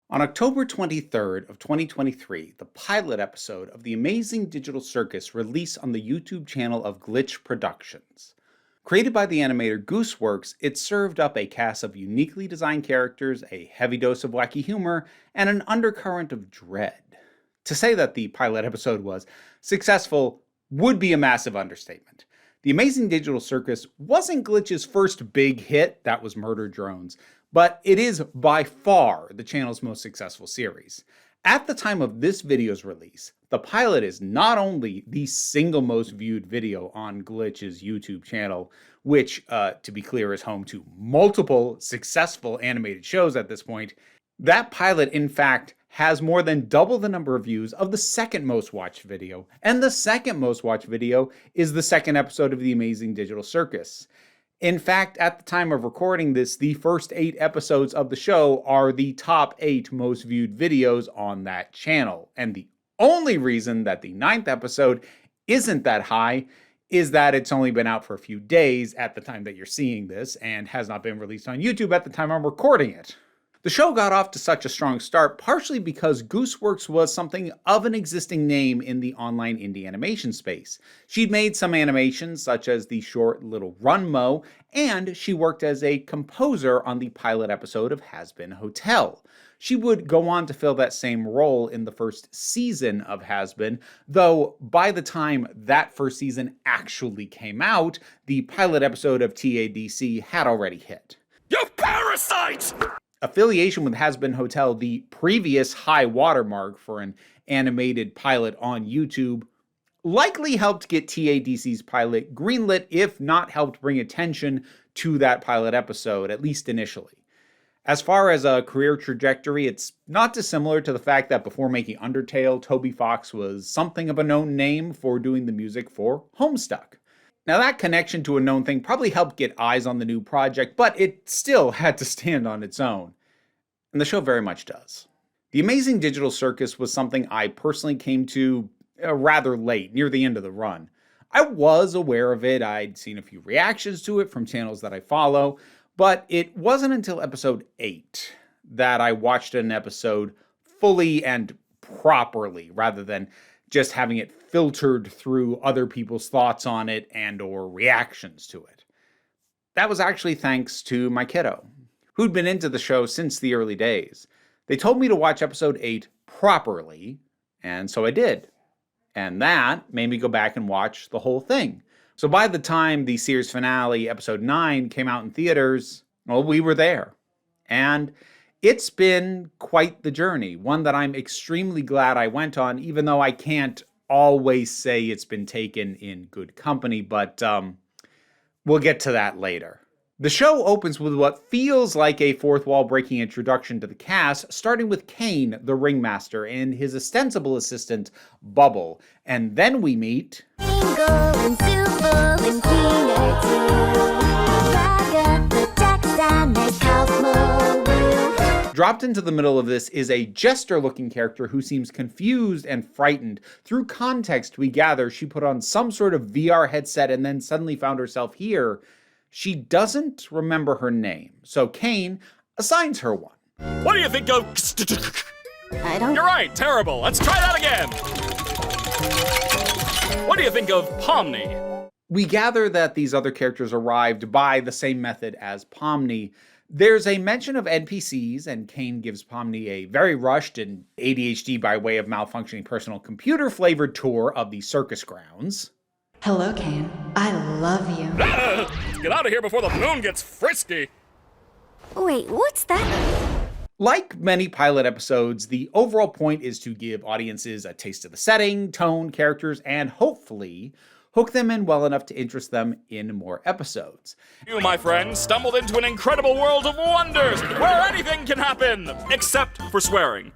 On October 23rd of 2023, the pilot episode of the Amazing Digital Circus released on the YouTube channel of Glitch Productions. Created by the animator Gooseworks, it served up a cast of uniquely designed characters, a heavy dose of wacky humor, and an undercurrent of dread. To say that the pilot episode was successful would be a massive understatement. The Amazing Digital Circus wasn't Glitch's first big hit, that was Murder Drones, but it is by far the channel's most successful series. At the time of this video's release, the pilot is not only the single most viewed video on Glitch's YouTube channel, which, to be clear, is home to multiple successful animated shows at this point. That pilot, in fact, has more than double the number of views of the second most watched video, and the second most watched video is the second episode of the Amazing Digital Circus. In fact, at the time of recording this, the first 8 episodes of the show are the top 8 most viewed videos on that channel. And the only reason that the 9th episode isn't that high is that it's only been out for a few days at the time that you're seeing this and has not been released on YouTube at the time I'm recording it. The show got off to such a strong start partially because Gooseworks was something of an existing name in the online indie animation space. She'd made some animations such as the short Little Run Mo, and she worked as a composer on the pilot episode of Has-Been Hotel. She would go on to fill that same role in the first season of Has-Been, though by the time that first season actually came out, the pilot episode of TADC had already hit. You parasite! Affiliation with Has-Been Hotel, the previous high watermark for an animated pilot on YouTube, likely helped get TADC's pilot greenlit, if not helped bring attention to that pilot episode, at least initially. As far as a career trajectory, it's not dissimilar to the fact that before making Undertale, Toby Fox was something of a known name for doing the music for Homestuck. Now that connection to a known thing probably helped get eyes on the new project, but it still had to stand on its own. And the show very much does. The Amazing Digital Circus was something I personally came to rather late, near the end of the run. I was aware of it, I'd seen a few reactions to it from channels that I follow, but it wasn't until episode 8 that I watched an episode fully and properly, rather than just having it filtered through other people's thoughts on it and or reactions to it. That was actually thanks to my kiddo, who'd been into the show since the early days. They told me to watch episode 8 properly, and so I did. And that made me go back and watch the whole thing. So by the time the series finale, episode 9, came out in theaters, well, we were there. And it's been quite the journey, one that I'm extremely glad I went on, even though I can't always say it's been taken in good company, but we'll get to that later. The show opens with what feels like a fourth wall breaking introduction to the cast, starting with Kane, the ringmaster, and his ostensible assistant, Bubble. And then we meet dropped into the middle of this is a jester-looking character who seems confused and frightened. Through context, we gather she put on some sort of VR headset and then suddenly found herself here. She doesn't remember her name, so Kane assigns her one. What do you think of... You're right, terrible. Let's try that again. What do you think of Pomni? We gather that these other characters arrived by the same method as Pomni. There's a mention of NPCs, and Kane gives Pomni a very rushed and ADHD by way of malfunctioning personal computer-flavored tour of the circus grounds. Hello, Kane. I love you. Let's get out of here before the moon gets frisky. Wait, what's that? Like many pilot episodes, the overall point is to give audiences a taste of the setting, tone, characters, and hopefully hook them in well enough to interest them in more episodes. You, my friend, stumbled into an incredible world of wonders where anything can happen, except for swearing.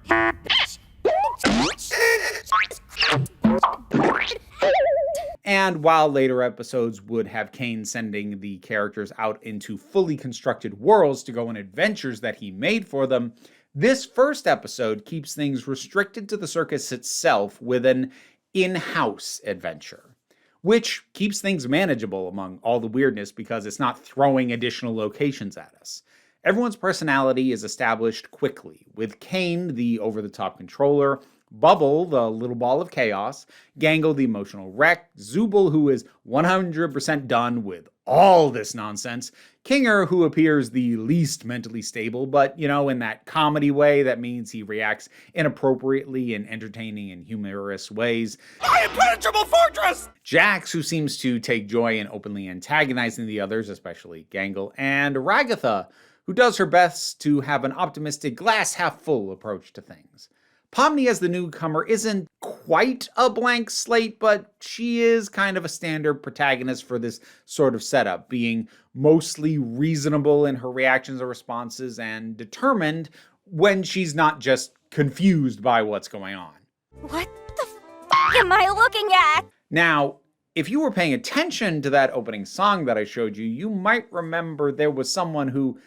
And while later episodes would have Kane sending the characters out into fully constructed worlds to go on adventures that he made for them, This first episode keeps things restricted to the circus itself with an in-house adventure, which keeps things manageable among all the weirdness because it's not throwing additional locations at us. Everyone's personality is established quickly, with Kane, the over-the-top controller, Bubble, the little ball of chaos, Gangle, the emotional wreck, Zooble, who is 100% done with all this nonsense, Kinger, who appears the least mentally stable, but, in that comedy way that means he reacts inappropriately in entertaining and humorous ways, My impenetrable fortress! Jax, who seems to take joy in openly antagonizing the others, especially Gangle, and Ragatha, who does her best to have an optimistic glass-half-full approach to things. Pomni as the newcomer isn't quite a blank slate, but she is kind of a standard protagonist for this sort of setup, being mostly reasonable in her reactions or responses and determined when she's not just confused by what's going on. What the f am I looking at? Now, if you were paying attention to that opening song that I showed you, you might remember there was someone who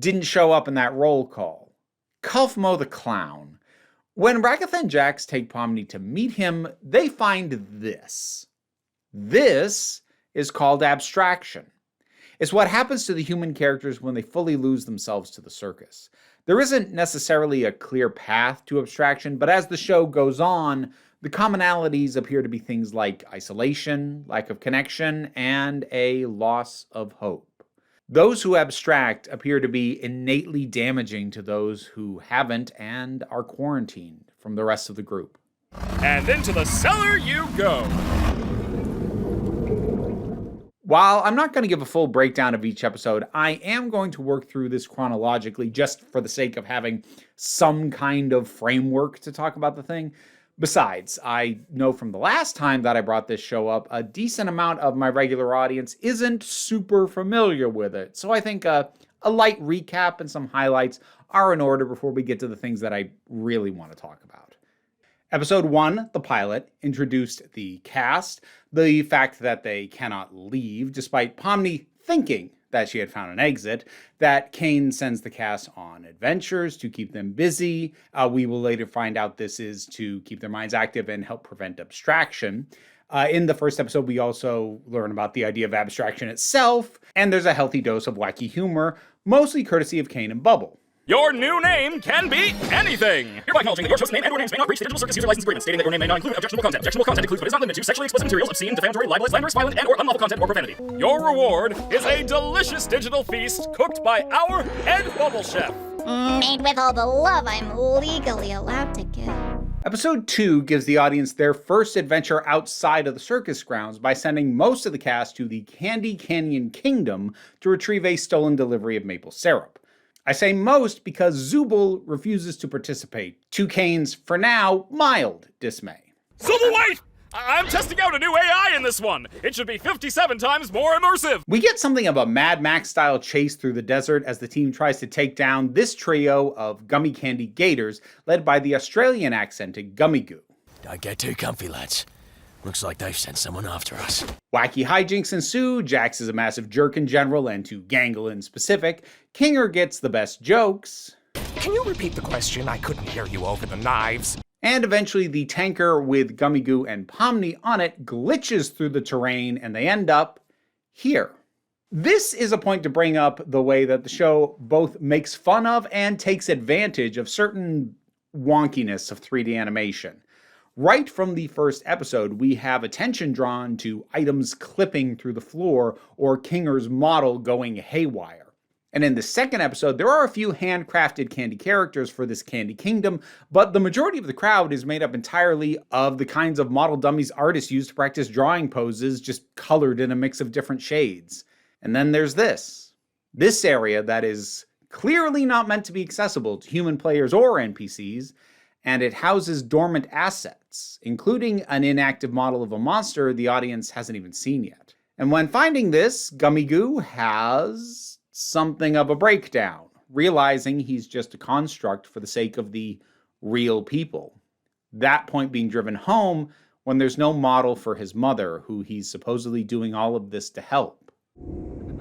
didn't show up in that roll call. Kulfmo the Clown. When Ragatha and Jax take Pomni to meet him, they find this. This is called abstraction. It's what happens to the human characters when they fully lose themselves to the circus. There isn't necessarily a clear path to abstraction, but as the show goes on, the commonalities appear to be things like isolation, lack of connection, and a loss of hope. Those who abstract appear to be innately damaging to those who haven't and are quarantined from the rest of the group. And into the cellar you go. While I'm not going to give a full breakdown of each episode, I am going to work through this chronologically just for the sake of having some kind of framework to talk about the thing. Besides, I know from the last time that I brought this show up, a decent amount of my regular audience isn't super familiar with it. So I think a light recap and some highlights are in order before we get to the things that I really want to talk about. Episode 1, the pilot, introduced the cast, the fact that they cannot leave despite Pomni thinking that she had found an exit, that Kane sends the cast on adventures to keep them busy. We will later find out this is to keep their minds active and help prevent abstraction. In the first episode, we also learn about the idea of abstraction itself, and there's a healthy dose of wacky humor, mostly courtesy of Kane and Bubble. Your new name can be anything! Hereby acknowledging that your chosen name and/or names may not breach the Digital Circus user license agreement, stating that your name may not include objectionable content. Objectionable content includes but is not limited to sexually explicit materials, obscene, defamatory, libelous, slanderous, violent, and/or unlawful content or profanity. Your reward is a delicious digital feast cooked by our head bubble chef. Made with all the love I'm legally allowed to give. Episode 2 gives the audience their first adventure outside of the circus grounds by sending most of the cast to the Candy Canyon Kingdom to retrieve a stolen delivery of maple syrup. I say most because Zooble refuses to participate, to Kane's, for now, mild dismay. Zooble, wait! I'm testing out a new AI in this one. It should be 57 times more immersive. We get something of a Mad Max-style chase through the desert as the team tries to take down this trio of gummy candy gators led by the Australian-accented Gummy Goo. Don't get too comfy, lads. Looks like they've sent someone after us. Wacky hijinks ensue. Jax is a massive jerk in general, and to Gangle in specific. Kinger gets the best jokes. Can you repeat the question? I couldn't hear you over the knives. And eventually the tanker with Gummy Goo and Pomni on it glitches through the terrain, and they end up here. This is a point to bring up the way that the show both makes fun of and takes advantage of certain wonkiness of 3D animation. Right from the first episode, we have attention drawn to items clipping through the floor or Kinger's model going haywire. And in the second episode, there are a few handcrafted candy characters for this Candy Kingdom, but the majority of the crowd is made up entirely of the kinds of model dummies artists use to practice drawing poses, just colored in a mix of different shades. And then there's this area that is clearly not meant to be accessible to human players or NPCs, and it houses dormant assets, including an inactive model of a monster the audience hasn't even seen yet. And when finding this, Gummy Goo has something of a breakdown, realizing he's just a construct for the sake of the real people. That point being driven home when there's no model for his mother, who he's supposedly doing all of this to help.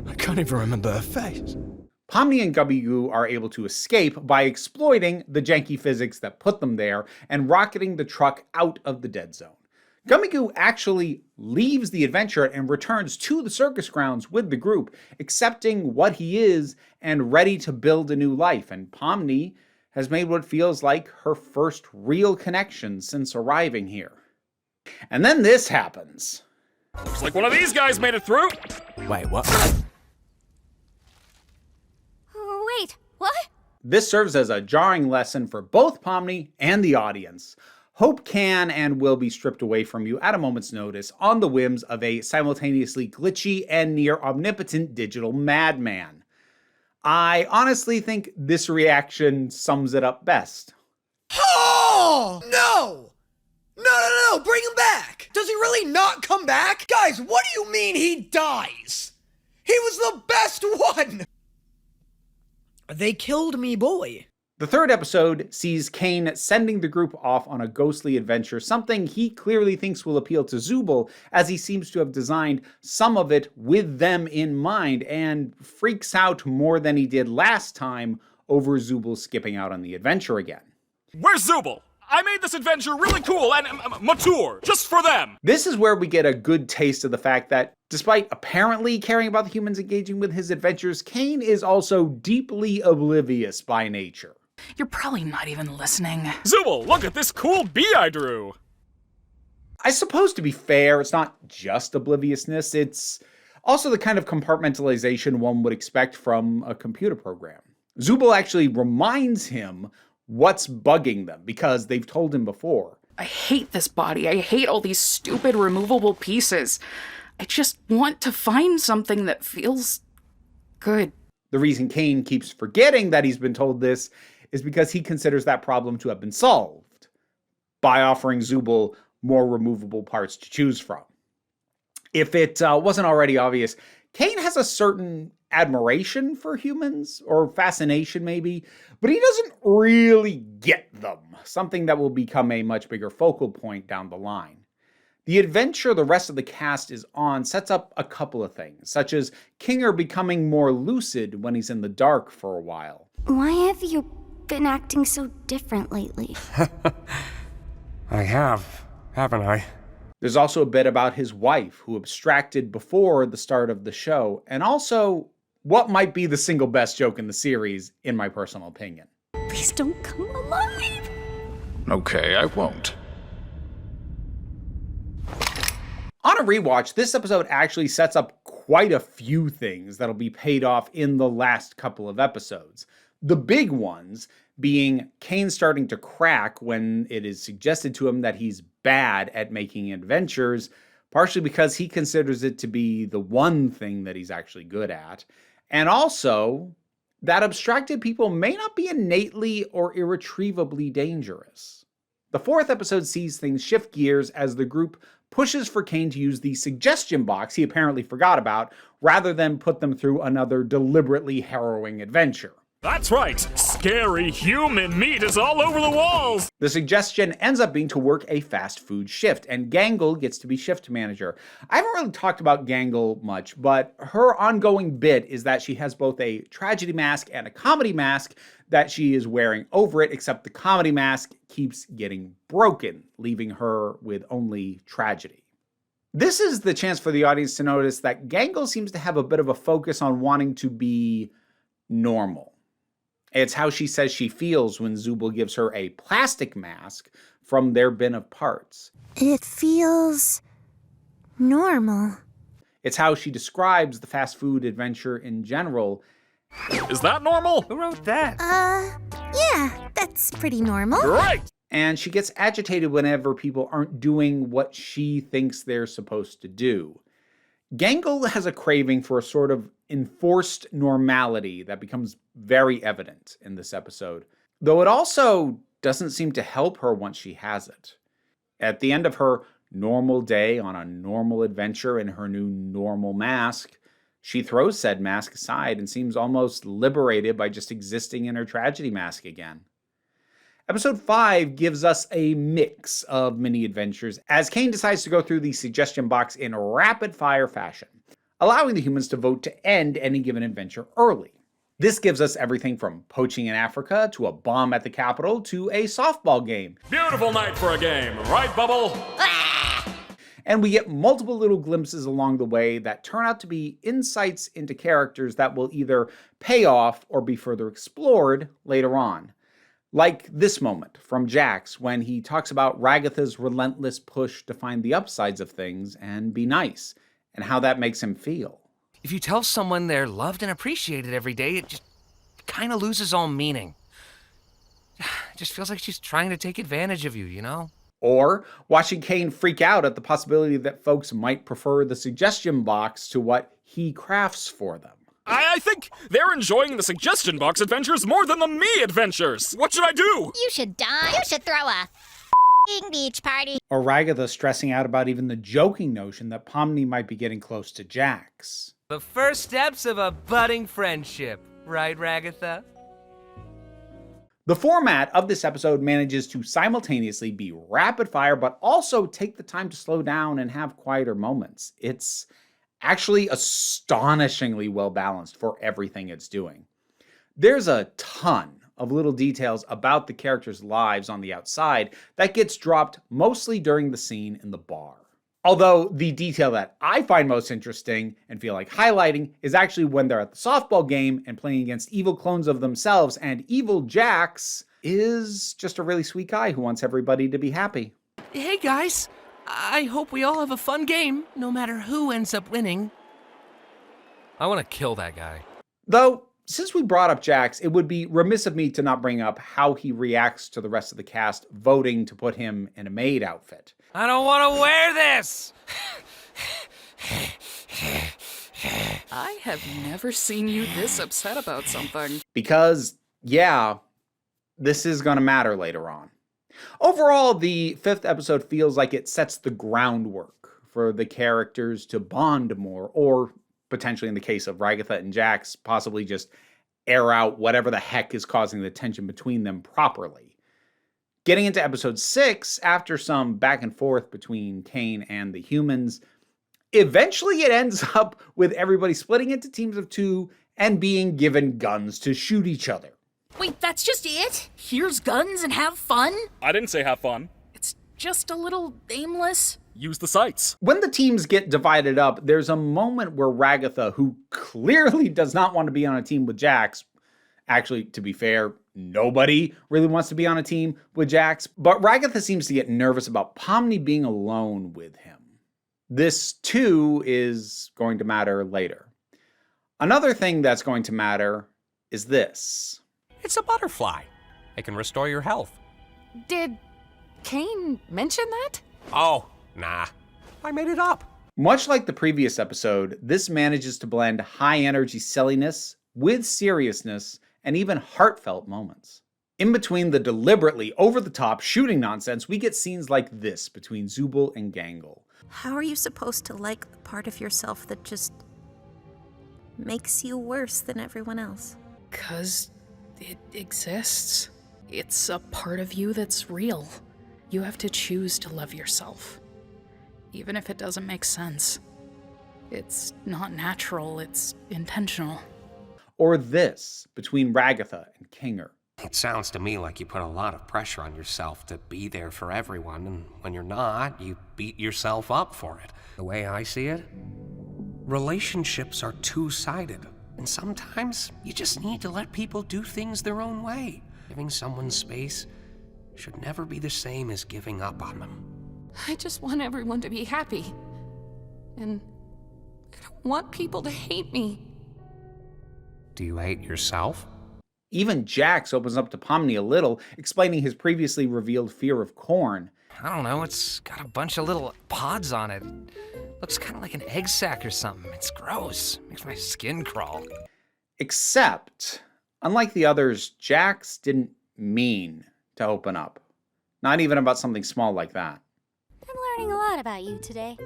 I can't even remember her face. Pomni and Gubby Goo are able to escape by exploiting the janky physics that put them there and rocketing the truck out of the dead zone. Gummy Goo actually leaves the adventure and returns to the circus grounds with the group, accepting what he is and ready to build a new life. And Pomni has made what feels like her first real connection since arriving here. And then this happens. Looks like one of these guys made it through. Wait, what? Wait, what? This serves as a jarring lesson for both Pomni and the audience. Hope can and will be stripped away from you at a moment's notice on the whims of a simultaneously glitchy and near omnipotent digital madman. I honestly think this reaction sums it up best. Oh! No! No, bring him back! Does he really not come back? Guys, what do you mean he dies? He was the best one! They killed me boy. The third episode sees Kane sending the group off on a ghostly adventure, something he clearly thinks will appeal to Zooble, as he seems to have designed some of it with them in mind, and freaks out more than he did last time over Zooble skipping out on the adventure again. Where's Zooble? I made this adventure really cool and mature, just for them. This is where we get a good taste of the fact that, despite apparently caring about the humans engaging with his adventures, Kane is also deeply oblivious by nature. You're probably not even listening. Zooble, look at this cool bee I drew. I suppose, to be fair, it's not just obliviousness, it's also the kind of compartmentalization one would expect from a computer program. Zooble actually reminds him what's bugging them, because they've told him before. I hate this body. I hate all these stupid removable pieces. I just want to find something that feels good. The reason Kane keeps forgetting that he's been told this is because he considers that problem to have been solved by offering Zooble more removable parts to choose from. If it wasn't already obvious, Kane has a certain admiration for humans, or fascination maybe, but he doesn't really get them, something that will become a much bigger focal point down the line. The adventure the rest of the cast is on sets up a couple of things, such as Kinger becoming more lucid when he's in the dark for a while. Why have you been acting so different lately? I have, haven't I? There's also a bit about his wife, who abstracted before the start of the show, and also what might be the single best joke in the series, in my personal opinion. Please don't come alive. Okay, I won't. On a rewatch, this episode actually sets up quite a few things that'll be paid off in the last couple of episodes. The big ones being Kane starting to crack when it is suggested to him that he's bad at making adventures, partially because he considers it to be the one thing that he's actually good at, and also that abstracted people may not be innately or irretrievably dangerous. The fourth episode sees things shift gears as the group pushes for Kane to use the suggestion box he apparently forgot about, rather than put them through another deliberately harrowing adventure. That's right, scary human meat is all over the walls. The suggestion ends up being to work a fast food shift, and Gangle gets to be shift manager. I haven't really talked about Gangle much, but her ongoing bit is that she has both a tragedy mask and a comedy mask that she is wearing over it, except the comedy mask keeps getting broken, leaving her with only tragedy. This is the chance for the audience to notice that Gangle seems to have a bit of a focus on wanting to be normal. It's how she says she feels when Zooble gives her a plastic mask from their bin of parts. It feels normal. It's how she describes the fast food adventure in general. Is that normal? Who wrote that? Yeah, that's pretty normal. Great! And she gets agitated whenever people aren't doing what she thinks they're supposed to do. Gangle has a craving for a sort of enforced normality that becomes very evident in this episode, though it also doesn't seem to help her once she has it. At the end of her normal day on a normal adventure in her new normal mask, she throws said mask aside and seems almost liberated by just existing in her tragedy mask again. Episode 5 gives us a mix of mini-adventures as Kane decides to go through the suggestion box in rapid-fire fashion, allowing the humans to vote to end any given adventure early. This gives us everything from poaching in Africa to a bomb at the Capitol to a softball game. Beautiful night for a game, right, Bubble? And we get multiple little glimpses along the way that turn out to be insights into characters that will either pay off or be further explored later on. Like this moment from Jax when he talks about Ragatha's relentless push to find the upsides of things and be nice, and how that makes him feel. If you tell someone they're loved and appreciated every day, it just kind of loses all meaning. It just feels like she's trying to take advantage of you, you know? Or watching Kane freak out at the possibility that folks might prefer the suggestion box to what he crafts for them. I think they're enjoying the suggestion box adventures more than the me adventures. What should I do? You should die. You should throw a beach party. Or Ragatha stressing out about even the joking notion that Pomni might be getting close to Jax. The first steps of a budding friendship, right, Ragatha? The format of this episode manages to simultaneously be rapid fire, but also take the time to slow down and have quieter moments. It's actually astonishingly well balanced for everything it's doing. There's a ton of little details about the characters' lives on the outside that gets dropped mostly during the scene in the bar. Although the detail that I find most interesting and feel like highlighting is actually when they're at the softball game and playing against evil clones of themselves, and evil Jax is just a really sweet guy who wants everybody to be happy. Hey guys, I hope we all have a fun game, no matter who ends up winning. I want to kill that guy. Though, since we brought up Jax, it would be remiss of me to not bring up how he reacts to the rest of the cast voting to put him in a maid outfit. I don't want to wear this! I have never seen you this upset about something. Because, yeah, this is going to matter later on. Overall, the 5th episode feels like it sets the groundwork for the characters to bond more, or potentially in the case of Ragatha and Jax, possibly just air out whatever the heck is causing the tension between them properly. Getting into episode 6, after some back and forth between Kane and the humans, eventually it ends up with everybody splitting into teams of 2 and being given guns to shoot each other. Wait, that's just it? Here's guns and have fun? I didn't say have fun. It's just a little aimless. Use the sights. When the teams get divided up, there's a moment where Ragatha, who clearly does not want to be on a team with Jax, actually, to be fair, nobody really wants to be on a team with Jax, but Ragatha seems to get nervous about Pomni being alone with him. This, too, is going to matter later. Another thing that's going to matter is this. It's a butterfly. It can restore your health. Did Kane mention that? Oh, nah. I made it up. Much like the previous episode, this manages to blend high-energy silliness with seriousness and even heartfelt moments. In between the deliberately over-the-top shooting nonsense, we get scenes like this between Zubul and Gangle. How are you supposed to like the part of yourself that just makes you worse than everyone else? 'Cause it exists. It's a part of you that's real. You have to choose to love yourself, even if it doesn't make sense. It's not natural, it's intentional. Or this, between Ragatha and Kinger. It sounds to me like you put a lot of pressure on yourself to be there for everyone, and when you're not, you beat yourself up for it. The way I see it, relationships are two-sided, and sometimes you just need to let people do things their own way. Giving someone space should never be the same as giving up on them. I just want everyone to be happy. And I don't want people to hate me. Do you hate yourself? Even Jax opens up to Pomni a little, explaining his previously revealed fear of corn. I don't know, it's got a bunch of little pods on it. Looks kind of like an egg sac or something. It's gross. Makes my skin crawl. Except, unlike the others, Jax didn't mean to open up. Not even about something small like that. I'm learning a lot about you today.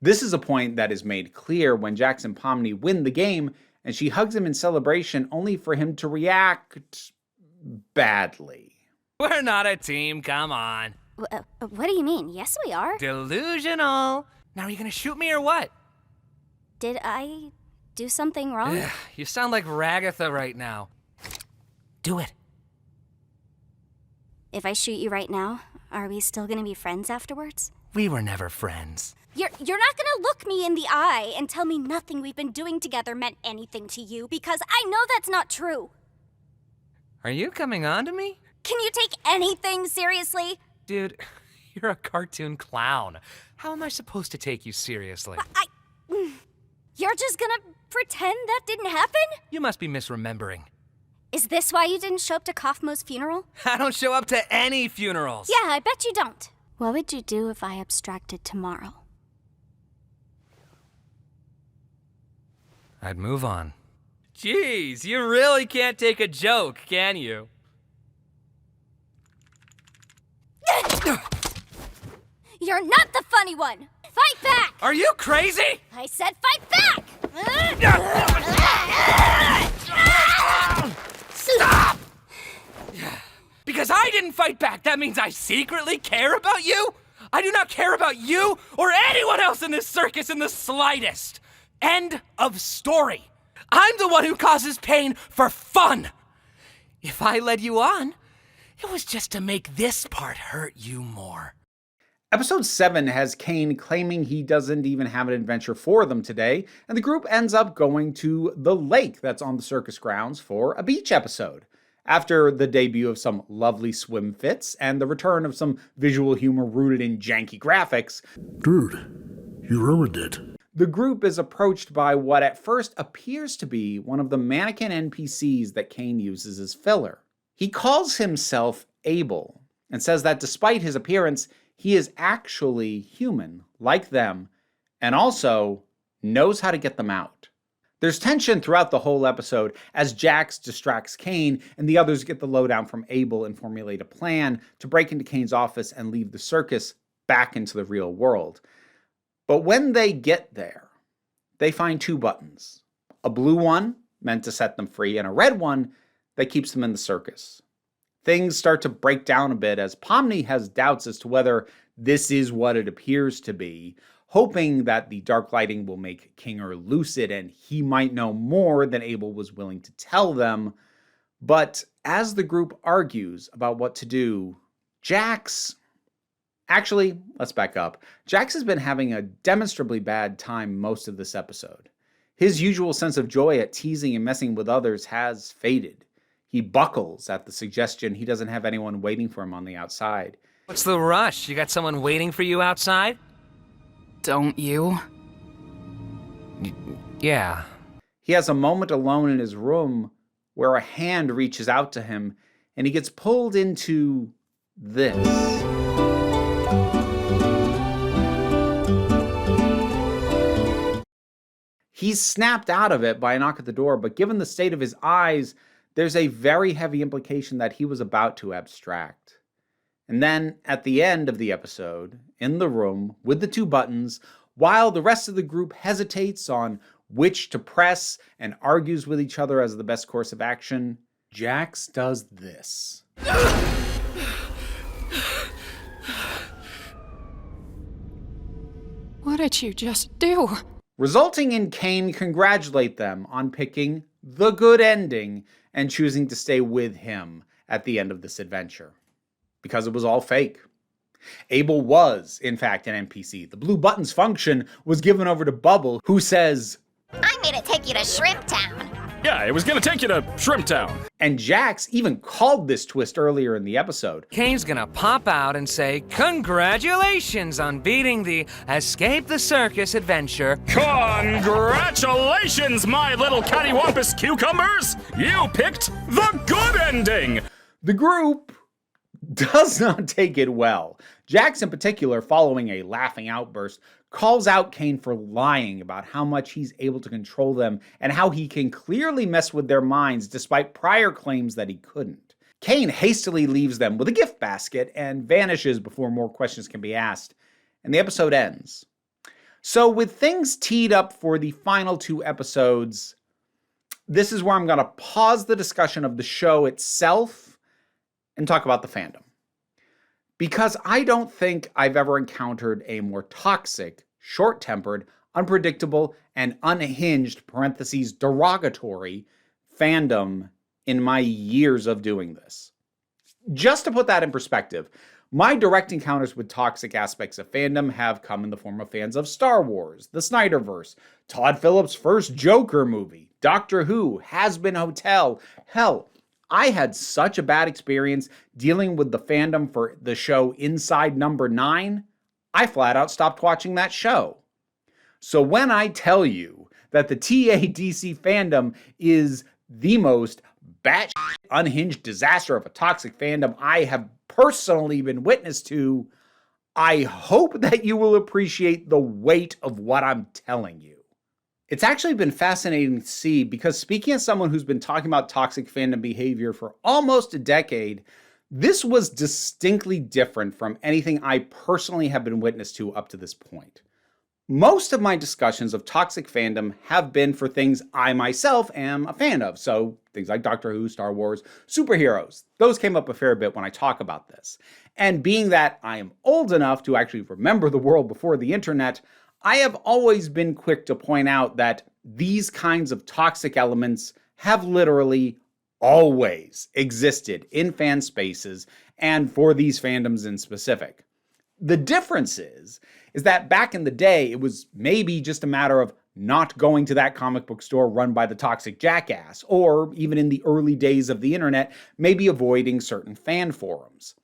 This is a point that is made clear when Jax and Pomni win the game, and she hugs him in celebration only for him to react badly. We're not a team, come on. What do you mean? Yes, we are. Delusional. Now are you gonna shoot me or what? Did I do something wrong? Ugh, you sound like Ragatha right now. Do it. If I shoot you right now, are we still gonna be friends afterwards? We were never friends. You're not gonna look me in the eye and tell me nothing we've been doing together meant anything to you, because I know that's not true. Are you coming on to me? Can you take anything seriously? Dude, you're a cartoon clown. How am I supposed to take you seriously? You're just gonna pretend that didn't happen? You must be misremembering. Is this why you didn't show up to Kaufmo's funeral? I don't show up to any funerals. Yeah, I bet you don't. What would you do if I abstracted tomorrow? I'd move on. Jeez, you really can't take a joke, can you? You're not the funny one! Fight back! Are you crazy? I said fight back! Stop! Because I didn't fight back, that means I secretly care about you? I do not care about you or anyone else in this circus in the slightest. End of story. I'm the one who causes pain for fun. If I led you on, it was just to make this part hurt you more. Episode 7 has Kane claiming he doesn't even have an adventure for them today, and the group ends up going to the lake that's on the circus grounds for a beach episode. After the debut of some lovely swim fits and the return of some visual humor rooted in janky graphics, dude, you ruined it. The group is approached by what at first appears to be one of the mannequin NPCs that Kane uses as filler. He calls himself Abel and says that despite his appearance, he is actually human, like them, and also knows how to get them out. There's tension throughout the whole episode as Jax distracts Kane and the others get the lowdown from Abel and formulate a plan to break into Kane's office and leave the circus back into the real world. But when they get there, they find 2 buttons. A blue one, meant to set them free, and a red one that keeps them in the circus. Things start to break down a bit as Pomni has doubts as to whether this is what it appears to be, hoping that the dark lighting will make Kinger lucid and he might know more than Abel was willing to tell them. But as the group argues about what to do, Jax... Actually, let's back up. Jax has been having a demonstrably bad time most of this episode. His usual sense of joy at teasing and messing with others has faded. He buckles at the suggestion he doesn't have anyone waiting for him on the outside. What's the rush? You got someone waiting for you outside? Don't you? Yeah. He has a moment alone in his room where a hand reaches out to him and he gets pulled into this. He's snapped out of it by a knock at the door, but given the state of his eyes, there's a very heavy implication that he was about to abstract. And then, at the end of the episode, in the room, with the 2 buttons, while the rest of the group hesitates on which to press and argues with each other as the best course of action, Jax does this. What did you just do? Resulting in Kane congratulate them on picking the good ending and choosing to stay with him at the end of this adventure. Because it was all fake. Abel was, in fact, an NPC. The blue buttons function was given over to Bubble, who says, I made it take you to Shrimp Town. Yeah, it was gonna take you to Shrimp Town. And Jax even called this twist earlier in the episode. Kane's gonna pop out and say, congratulations on beating the Escape the Circus adventure. Congratulations, my little cattywampus cucumbers! You picked the good ending! The group does not take it well. Jax, in particular, following a laughing outburst, calls out Kane for lying about how much he's able to control them and how he can clearly mess with their minds despite prior claims that he couldn't. Kane hastily leaves them with a gift basket and vanishes before more questions can be asked, and the episode ends. So with things teed up for the final 2 episodes, this is where I'm going to pause the discussion of the show itself and talk about the fandom. Because I don't think I've ever encountered a more toxic, short-tempered, unpredictable, and unhinged (derogatory) fandom in my years of doing this. Just to put that in perspective, my direct encounters with toxic aspects of fandom have come in the form of fans of Star Wars, the Snyderverse, Todd Phillips' first Joker movie, Doctor Who, Has Been Hotel. Hell, I had such a bad experience dealing with the fandom for the show Inside Number 9, I flat out stopped watching that show. So when I tell you that the TADC fandom is the most batshit unhinged disaster of a toxic fandom I have personally been witness to, I hope that you will appreciate the weight of what I'm telling you. It's actually been fascinating to see because speaking as someone who's been talking about toxic fandom behavior for almost a decade, this was distinctly different from anything I personally have been witness to up to this point. Most of my discussions of toxic fandom have been for things I myself am a fan of, so things like Doctor Who, Star Wars, superheroes. Those came up a fair bit when I talk about this. And being that I am old enough to actually remember the world before the internet, I have always been quick to point out that these kinds of toxic elements have literally always existed in fan spaces and for these fandoms in specific. The difference is that back in the day, it was maybe just a matter of not going to that comic book store run by the toxic jackass, or even in the early days of the internet, maybe avoiding certain fan forums.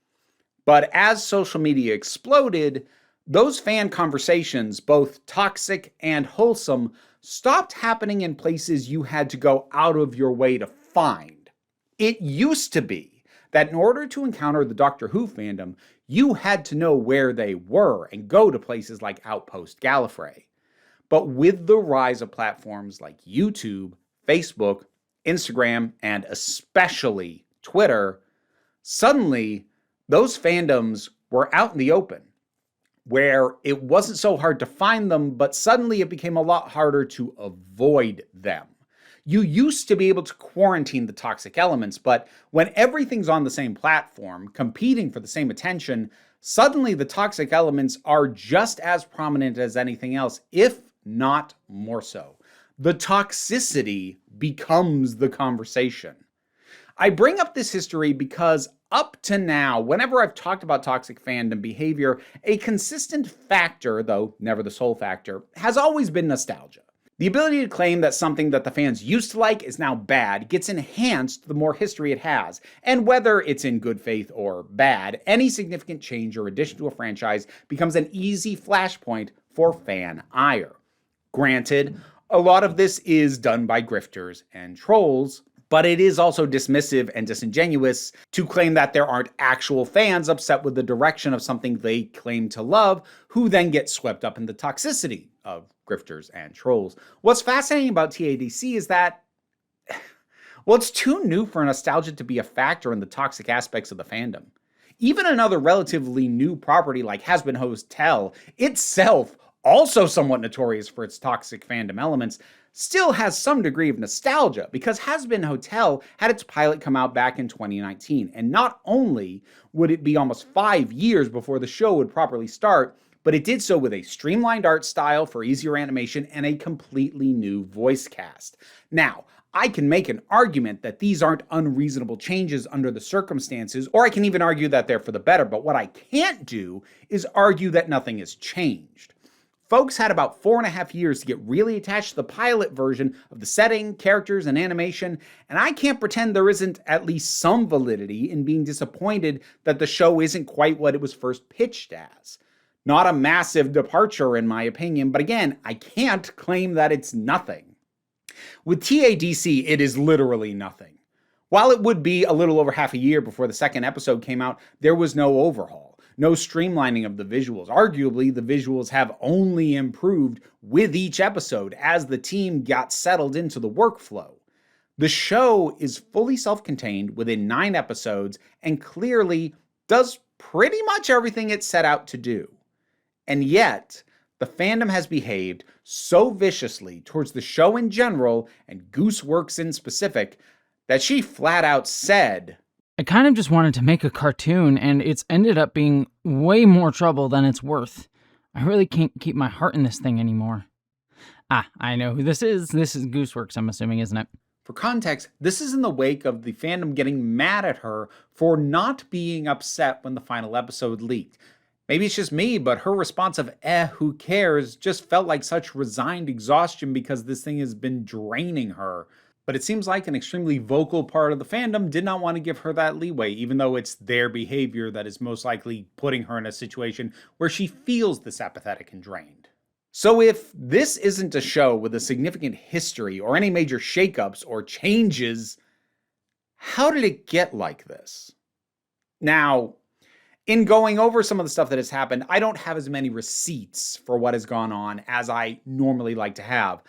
But as social media exploded, those fan conversations, both toxic and wholesome, stopped happening in places you had to go out of your way to find. It used to be that in order to encounter the Doctor Who fandom, you had to know where they were and go to places like Outpost Gallifrey. But with the rise of platforms like YouTube, Facebook, Instagram, and especially Twitter, suddenly those fandoms were out in the open, where it wasn't so hard to find them, but suddenly it became a lot harder to avoid them. You used to be able to quarantine the toxic elements, but when everything's on the same platform, competing for the same attention, suddenly the toxic elements are just as prominent as anything else, if not more so. The toxicity becomes the conversation. I bring up this history because up to now, whenever I've talked about toxic fandom behavior, a consistent factor, though never the sole factor, has always been nostalgia. The ability to claim that something that the fans used to like is now bad gets enhanced the more history it has, and whether it's in good faith or bad, any significant change or addition to a franchise becomes an easy flashpoint for fan ire. Granted, a lot of this is done by grifters and trolls, but it is also dismissive and disingenuous to claim that there aren't actual fans upset with the direction of something they claim to love, who then get swept up in the toxicity of grifters and trolls. What's fascinating about TADC is that, well, it's too new for nostalgia to be a factor in the toxic aspects of the fandom. Even another relatively new property like Has Been Hotel, itself also somewhat notorious for its toxic fandom elements, still has some degree of nostalgia because Has Been Hotel had its pilot come out back in 2019, and not only would it be almost 5 years before the show would properly start, but it did so with a streamlined art style for easier animation and a completely new voice cast. Now, I can make an argument that these aren't unreasonable changes under the circumstances, or I can even argue that they're for the better, but what I can't do is argue that nothing has changed. Folks had about 4.5 years to get really attached to the pilot version of the setting, characters, and animation, and I can't pretend there isn't at least some validity in being disappointed that the show isn't quite what it was first pitched as. Not a massive departure in my opinion, but again, I can't claim that it's nothing. With TADC, it is literally nothing. While it would be a little over half a year before the second episode came out, there was no overhaul, no streamlining of the visuals. Arguably, the visuals have only improved with each episode as the team got settled into the workflow. The show is fully self-contained within 9 episodes and clearly does pretty much everything it set out to do. And yet, the fandom has behaved so viciously towards the show in general, and Gooseworks in specific, that she flat out said, I kind of just wanted to make a cartoon, and it's ended up being way more trouble than it's worth. I really can't keep my heart in this thing anymore. I know who this is. This is Gooseworks, I'm assuming, isn't it? For context, this is in the wake of the fandom getting mad at her for not being upset when the final episode leaked. Maybe it's just me, but her response of, who cares, just felt like such resigned exhaustion because this thing has been draining her. But it seems like an extremely vocal part of the fandom did not want to give her that leeway, even though it's their behavior that is most likely putting her in a situation where she feels this apathetic and drained. So if this isn't a show with a significant history or any major shakeups or changes, how did it get like this? Now, in going over some of the stuff that has happened, I don't have as many receipts for what has gone on as I normally like to have.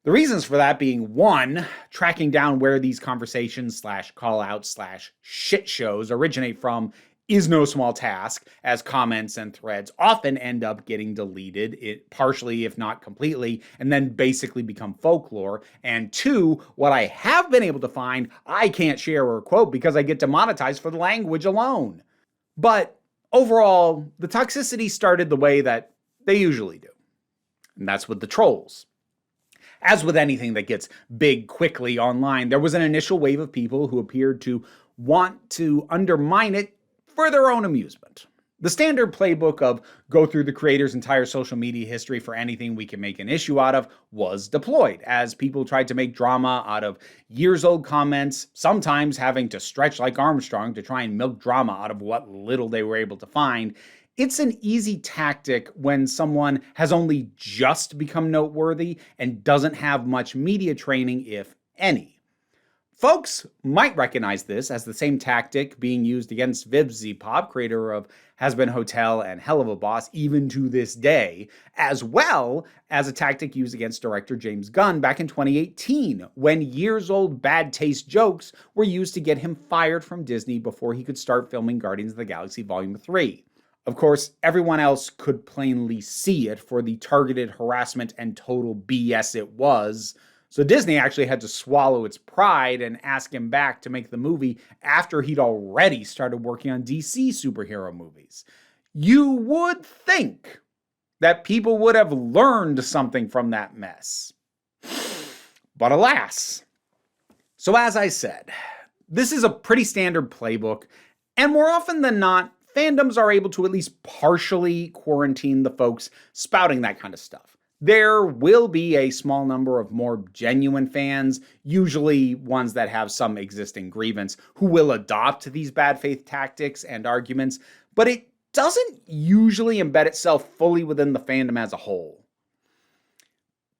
The reasons for that being, one, tracking down where these conversations / call-outs / shit shows originate from is no small task, as comments and threads often end up getting deleted, partially if not completely, and then basically become folklore. And two, what I have been able to find, I can't share or quote because I get demonetized for the language alone. But overall, the toxicity started the way that they usually do. And that's with the trolls. As with anything that gets big quickly online, there was an initial wave of people who appeared to want to undermine it for their own amusement. The standard playbook of go through the creator's entire social media history for anything we can make an issue out of was deployed, as people tried to make drama out of years-old comments, sometimes having to stretch like Armstrong to try and milk drama out of what little they were able to find. It's an easy tactic when someone has only just become noteworthy and doesn't have much media training, if any. Folks might recognize this as the same tactic being used against Vibsy Pop, creator of Has Been Hotel and Hell of a Boss, even to this day, as well as a tactic used against director James Gunn back in 2018, when years-old bad taste jokes were used to get him fired from Disney before he could start filming Guardians of the Galaxy Volume 3. Of course, everyone else could plainly see it for the targeted harassment and total BS it was, so Disney actually had to swallow its pride and ask him back to make the movie after he'd already started working on DC superhero movies. You would think that people would have learned something from that mess. But alas. So as I said, this is a pretty standard playbook, and more often than not, fandoms are able to at least partially quarantine the folks spouting that kind of stuff. There will be a small number of more genuine fans, usually ones that have some existing grievance, who will adopt these bad faith tactics and arguments, but it doesn't usually embed itself fully within the fandom as a whole.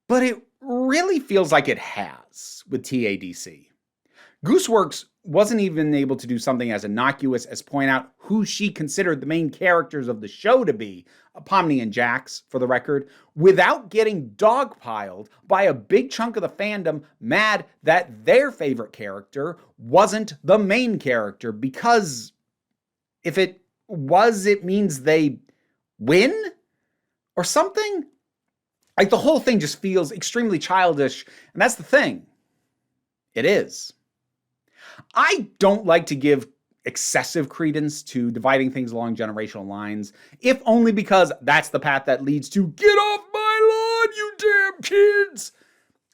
But it really feels like it has with TADC. Gooseworks wasn't even able to do something as innocuous as point out who she considered the main characters of the show to be, Pomni and Jax, for the record, without getting dogpiled by a big chunk of the fandom mad that their favorite character wasn't the main character, because if it was, it means they win? Or something? Like, the whole thing just feels extremely childish, and that's the thing. It is. I don't like to give excessive credence to dividing things along generational lines, if only because that's the path that leads to get off my lawn, you damn kids!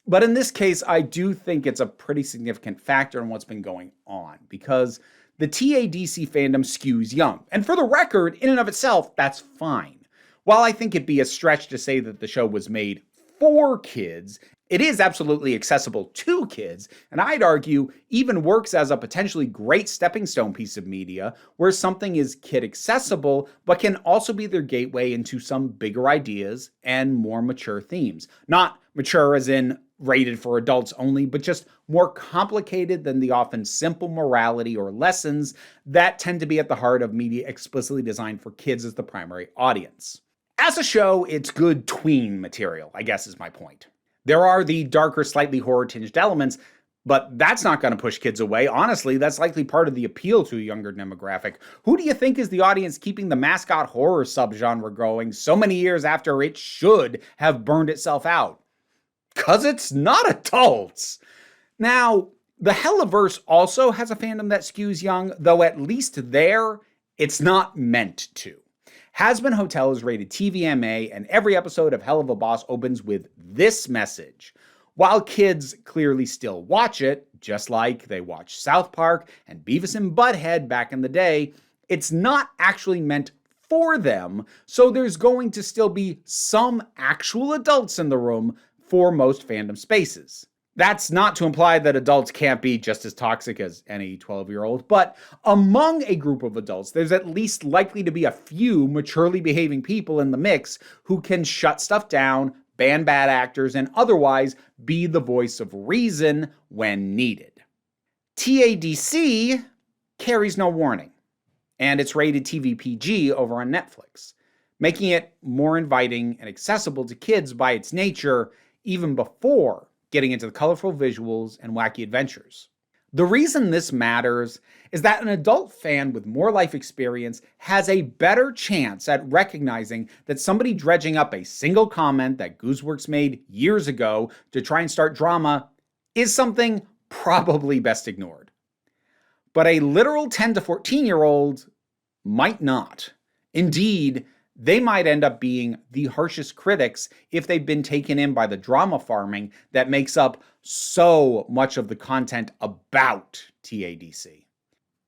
But in this case, I do think it's a pretty significant factor in what's been going on, because the TADC fandom skews young. And for the record, in and of itself, that's fine. While I think it'd be a stretch to say that the show was made for kids, it is absolutely accessible to kids, and I'd argue even works as a potentially great stepping stone piece of media where something is kid accessible, but can also be their gateway into some bigger ideas and more mature themes. Not mature as in rated for adults only, but just more complicated than the often simple morality or lessons that tend to be at the heart of media explicitly designed for kids as the primary audience. As a show, it's good tween material, I guess is my point. There are the darker, slightly horror-tinged elements, but that's not going to push kids away. Honestly, that's likely part of the appeal to a younger demographic. Who do you think is the audience keeping the mascot horror subgenre going so many years after it should have burned itself out? 'Cause it's not adults. Now, the Hellaverse also has a fandom that skews young, though at least there, it's not meant to. Hazbin Hotel is rated TVMA, and every episode of Hell of a Boss opens with this message. While kids clearly still watch it, just like they watched South Park and Beavis and Butthead back in the day, it's not actually meant for them, so there's going to still be some actual adults in the room for most fandom spaces. That's not to imply that adults can't be just as toxic as any 12-year-old, but among a group of adults, there's at least likely to be a few maturely behaving people in the mix who can shut stuff down, ban bad actors, and otherwise be the voice of reason when needed. TADC carries no warning, and it's rated TV PG over on Netflix, making it more inviting and accessible to kids by its nature, even before getting into the colorful visuals and wacky adventures. The reason this matters is that an adult fan with more life experience has a better chance at recognizing that somebody dredging up a single comment that Gooseworks made years ago to try and start drama is something probably best ignored. But a literal 10 to 14-year-old might not. Indeed, they might end up being the harshest critics if they've been taken in by the drama farming that makes up so much of the content about TADC.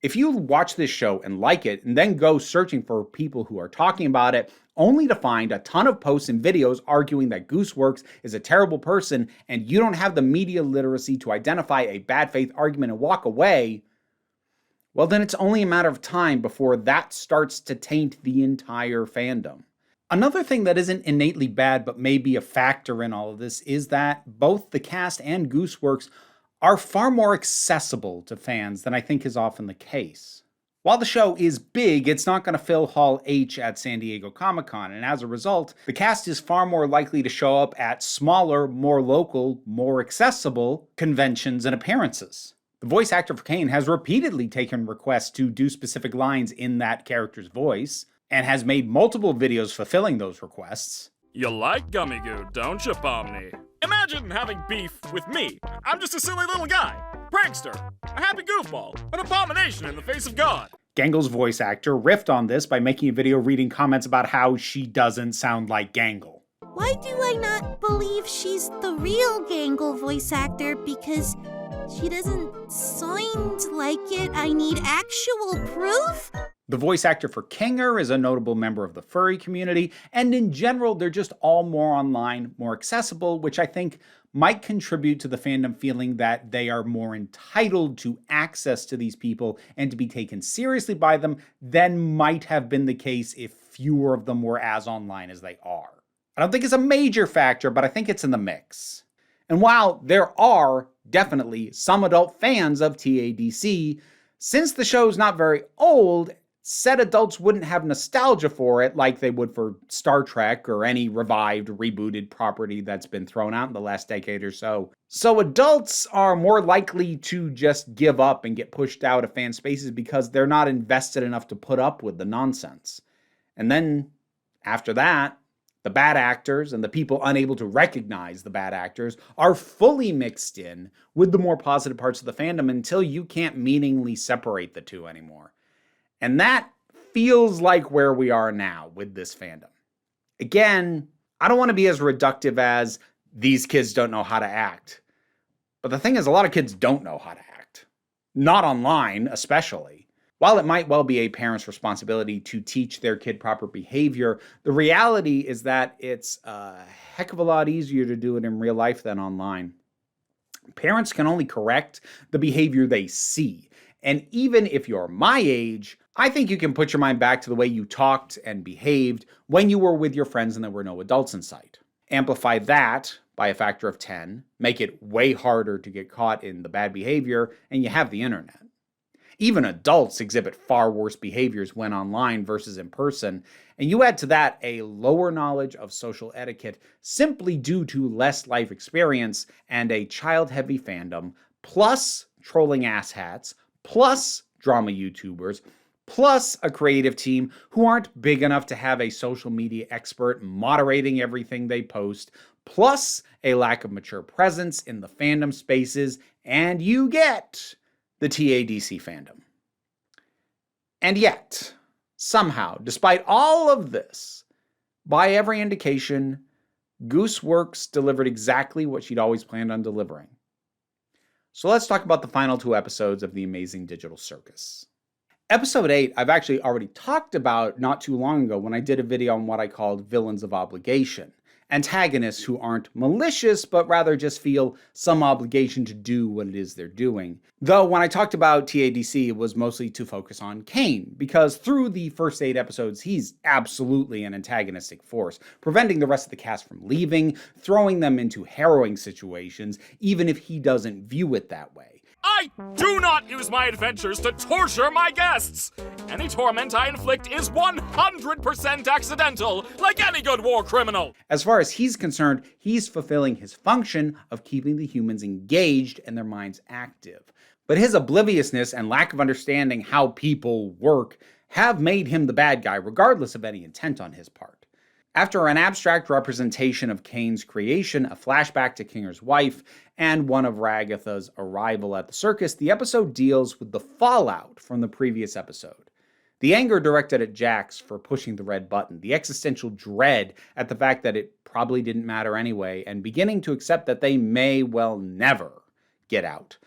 If you watch this show and like it, and then go searching for people who are talking about it, only to find a ton of posts and videos arguing that Gooseworks is a terrible person, and you don't have the media literacy to identify a bad faith argument and walk away, well, then it's only a matter of time before that starts to taint the entire fandom. Another thing that isn't innately bad but may be a factor in all of this is that both the cast and Gooseworks are far more accessible to fans than I think is often the case. While the show is big, it's not going to fill Hall H at San Diego Comic-Con, and as a result, the cast is far more likely to show up at smaller, more local, more accessible conventions and appearances. The voice actor for Kane has repeatedly taken requests to do specific lines in that character's voice, and has made multiple videos fulfilling those requests. You like gummy goo, don't you, Pomni? Imagine having beef with me. I'm just a silly little guy, prankster, a happy goofball, an abomination in the face of God. Gangle's voice actor riffed on this by making a video reading comments about how she doesn't sound like Gangle. Why do I not believe she's the real Gangle voice actor? Because she doesn't sound like it. I need actual proof? The voice actor for Kinger is a notable member of the furry community, and in general, they're just all more online, more accessible, which I think might contribute to the fandom feeling that they are more entitled to access to these people and to be taken seriously by them than might have been the case if fewer of them were as online as they are. I don't think it's a major factor, but I think it's in the mix. And while there are definitely some adult fans of TADC, since the show's not very old, said adults wouldn't have nostalgia for it like they would for Star Trek or any revived, rebooted property that's been thrown out in the last decade or so. So adults are more likely to just give up and get pushed out of fan spaces because they're not invested enough to put up with the nonsense. And then, after that, the bad actors and the people unable to recognize the bad actors are fully mixed in with the more positive parts of the fandom until you can't meaningfully separate the two anymore. And that feels like where we are now with this fandom. Again, I don't want to be as reductive as these kids don't know how to act. But the thing is, a lot of kids don't know how to act. Not online, especially. While it might well be a parent's responsibility to teach their kid proper behavior, the reality is that it's a heck of a lot easier to do it in real life than online. Parents can only correct the behavior they see. And even if you're my age, I think you can put your mind back to the way you talked and behaved when you were with your friends and there were no adults in sight. Amplify that by a factor of 10, make it way harder to get caught in the bad behavior, and you have the internet. Even adults exhibit far worse behaviors when online versus in person, and you add to that a lower knowledge of social etiquette simply due to less life experience and a child-heavy fandom, plus trolling asshats, plus drama YouTubers, plus a creative team who aren't big enough to have a social media expert moderating everything they post, plus a lack of mature presence in the fandom spaces, and you get the TADC fandom. And yet, Somehow, despite all of this, by every indication, Gooseworks delivered exactly what she'd always planned on delivering. So let's talk about the final 2 episodes of the Amazing Digital Circus. Episode 8, I've actually already talked about not too long ago when I did a video on what I called villains of obligation. Antagonists who aren't malicious, but rather just feel some obligation to do what it is they're doing. Though when I talked about TADC, it was mostly to focus on Kane, because through the first 8 episodes, he's absolutely an antagonistic force, preventing the rest of the cast from leaving, throwing them into harrowing situations, even if he doesn't view it that way. I do not use my adventures to torture my guests! Any torment I inflict is 100% accidental, like any good war criminal! As far as he's concerned, he's fulfilling his function of keeping the humans engaged and their minds active. But his obliviousness and lack of understanding how people work have made him the bad guy, regardless of any intent on his part. After an abstract representation of Kane's creation, a flashback to Kinger's wife, and one of Ragatha's arrival at the circus, the episode deals with the fallout from the previous episode. The anger directed at Jax for pushing the red button, the existential dread at the fact that it probably didn't matter anyway, and beginning to accept that they may well never get out.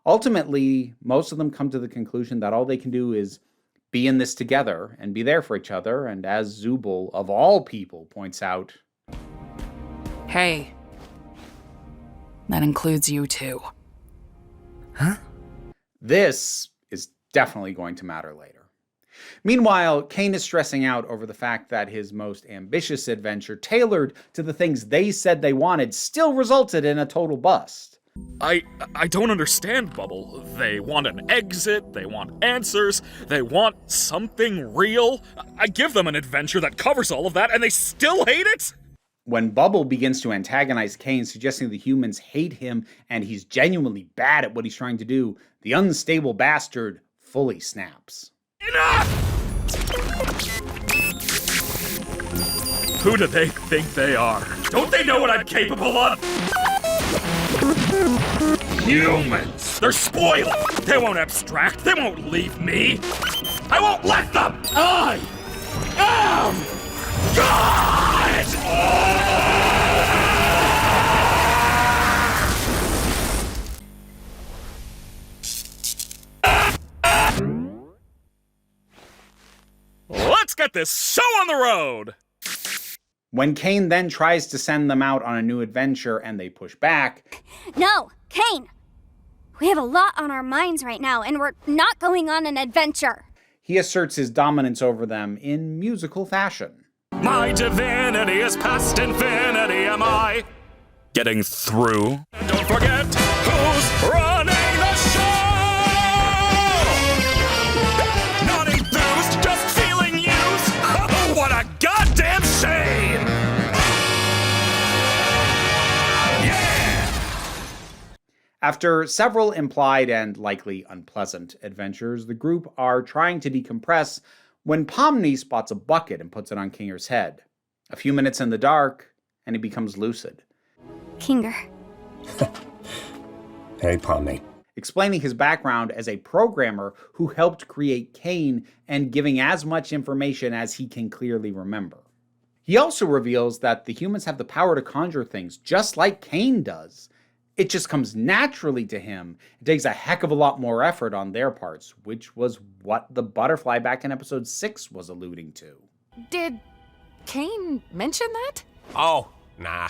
Ultimately, most of them come to the conclusion that all they can do is be in this together and be there for each other, and as Zubul, of all people, points out, Hey, that includes you too. Huh? This is definitely going to matter later. Meanwhile, Kane is stressing out over the fact that his most ambitious adventure, tailored to the things they said they wanted, still resulted in a total bust. I don't understand, Bubble. They want an exit, they want answers, they want something real. I give them an adventure that covers all of that, and they still hate it? When Bubble begins to antagonize Kane, suggesting the humans hate him and he's genuinely bad at what he's trying to do, the unstable bastard fully snaps. Enough! Who do they think they are? Don't they know what I'm capable of? Humans! They're spoiled! They won't abstract, they won't leave me! I won't let them! I am God! Let's get this show on the road! When Kane then tries to send them out on a new adventure and they push back... No, Kane! We have a lot on our minds right now, and we're not going on an adventure. He asserts his dominance over them in musical fashion. My divinity is past infinity, am I getting through? And don't forget who's running the show! Not enthused, just feeling used! Oh, what a goddamn shame! After several implied and likely unpleasant adventures, the group are trying to decompress when Pomni spots a bucket and puts it on Kinger's head. A few minutes in the dark, and he becomes lucid. Kinger. Hey, Pomni. Explaining his background as a programmer who helped create Kane and giving as much information as he can clearly remember. He also reveals that the humans have the power to conjure things just like Kane does. It just comes naturally to him. It takes a heck of a lot more effort on their parts, which was what the butterfly back in episode 6 was alluding to. Did Kane mention that? Oh, nah.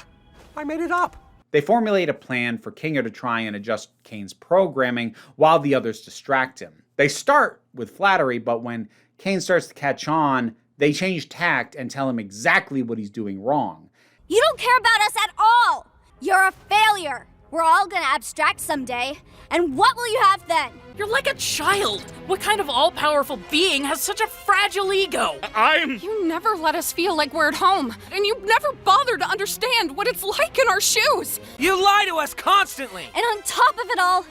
I made it up. They formulate a plan for Kinger to try and adjust Kane's programming while the others distract him. They start with flattery, but when Kane starts to catch on, they change tact and tell him exactly what he's doing wrong. You don't care about us at all! You're a failure! We're all gonna abstract someday, and what will you have then? You're like a child! What kind of all-powerful being has such a fragile ego? You never let us feel like we're at home, and you never bother to understand what it's like in our shoes! You lie to us constantly! And on top of it all,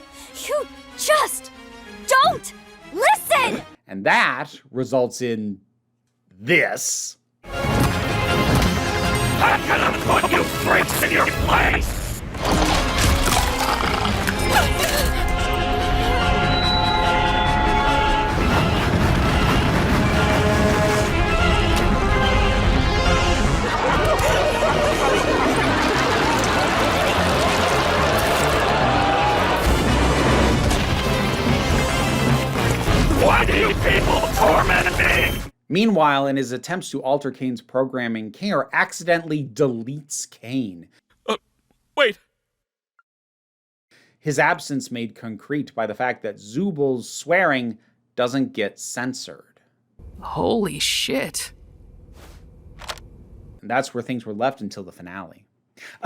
you just don't listen! And that results in this. I'm gonna put you freaks in your place! Meanwhile, in his attempts to alter Kane's programming, Kaner accidentally deletes Kane. Wait. His absence made concrete by the fact that Zubal's swearing doesn't get censored. Holy shit. And that's where things were left until the finale.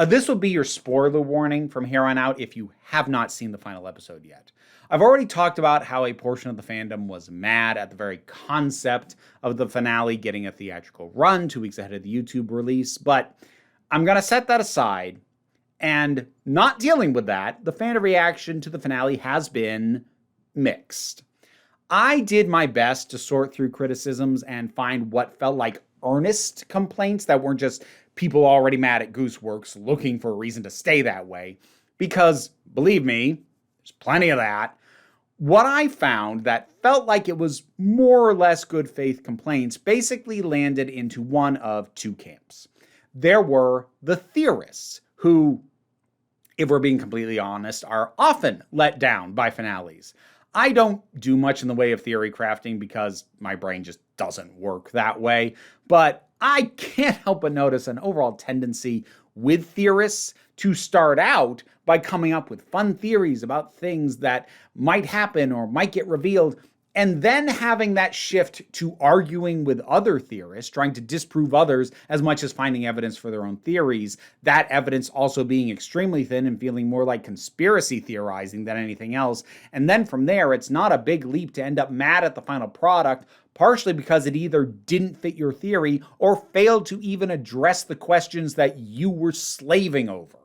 This will be your spoiler warning from here on out if you have not seen the final episode yet. I've already talked about how a portion of the fandom was mad at the very concept of the finale getting a theatrical run 2 weeks ahead of the YouTube release, but I'm going to set that aside, and not dealing with that, the fan reaction to the finale has been mixed. I did my best to sort through criticisms and find what felt like earnest complaints that weren't just people already mad at Gooseworks looking for a reason to stay that way, because, believe me, there's plenty of that. What I found that felt like it was more or less good faith complaints basically landed into one of two camps. There were the theorists who, if we're being completely honest, are often let down by finales. I don't do much in the way of theory crafting because my brain just doesn't work that way, but I can't help but notice an overall tendency with theorists to start out by coming up with fun theories about things that might happen or might get revealed, and then having that shift to arguing with other theorists, trying to disprove others as much as finding evidence for their own theories, that evidence also being extremely thin and feeling more like conspiracy theorizing than anything else. And then from there, it's not a big leap to end up mad at the final product, partially because it either didn't fit your theory or failed to even address the questions that you were slaving over.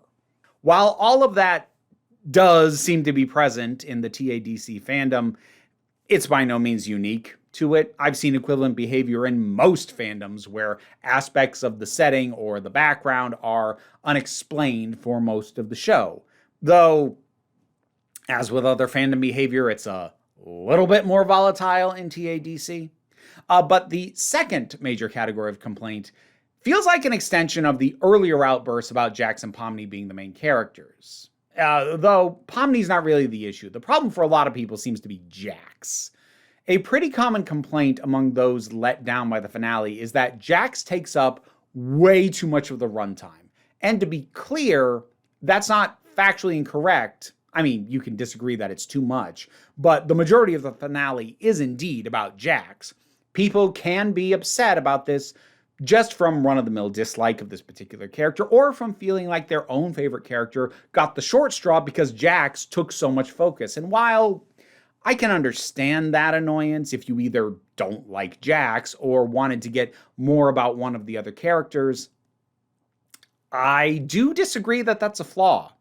While all of that does seem to be present in the TADC fandom, it's by no means unique to it. I've seen equivalent behavior in most fandoms where aspects of the setting or the background are unexplained for most of the show. Though, as with other fandom behavior, it's a little bit more volatile in TADC. But the second major category of complaint feels like an extension of the earlier outbursts about Jax and Pomni being the main characters. Though Pomni's not really the issue. The problem for a lot of people seems to be Jax. A pretty common complaint among those let down by the finale is that Jax takes up way too much of the runtime. And to be clear, that's not factually incorrect. I mean, you can disagree that it's too much, but the majority of the finale is indeed about Jax. People can be upset about this just from run-of-the-mill dislike of this particular character, or from feeling like their own favorite character got the short straw because Jax took so much focus. And while I can understand that annoyance if you either don't like Jax or wanted to get more about one of the other characters, I do disagree that that's a flaw,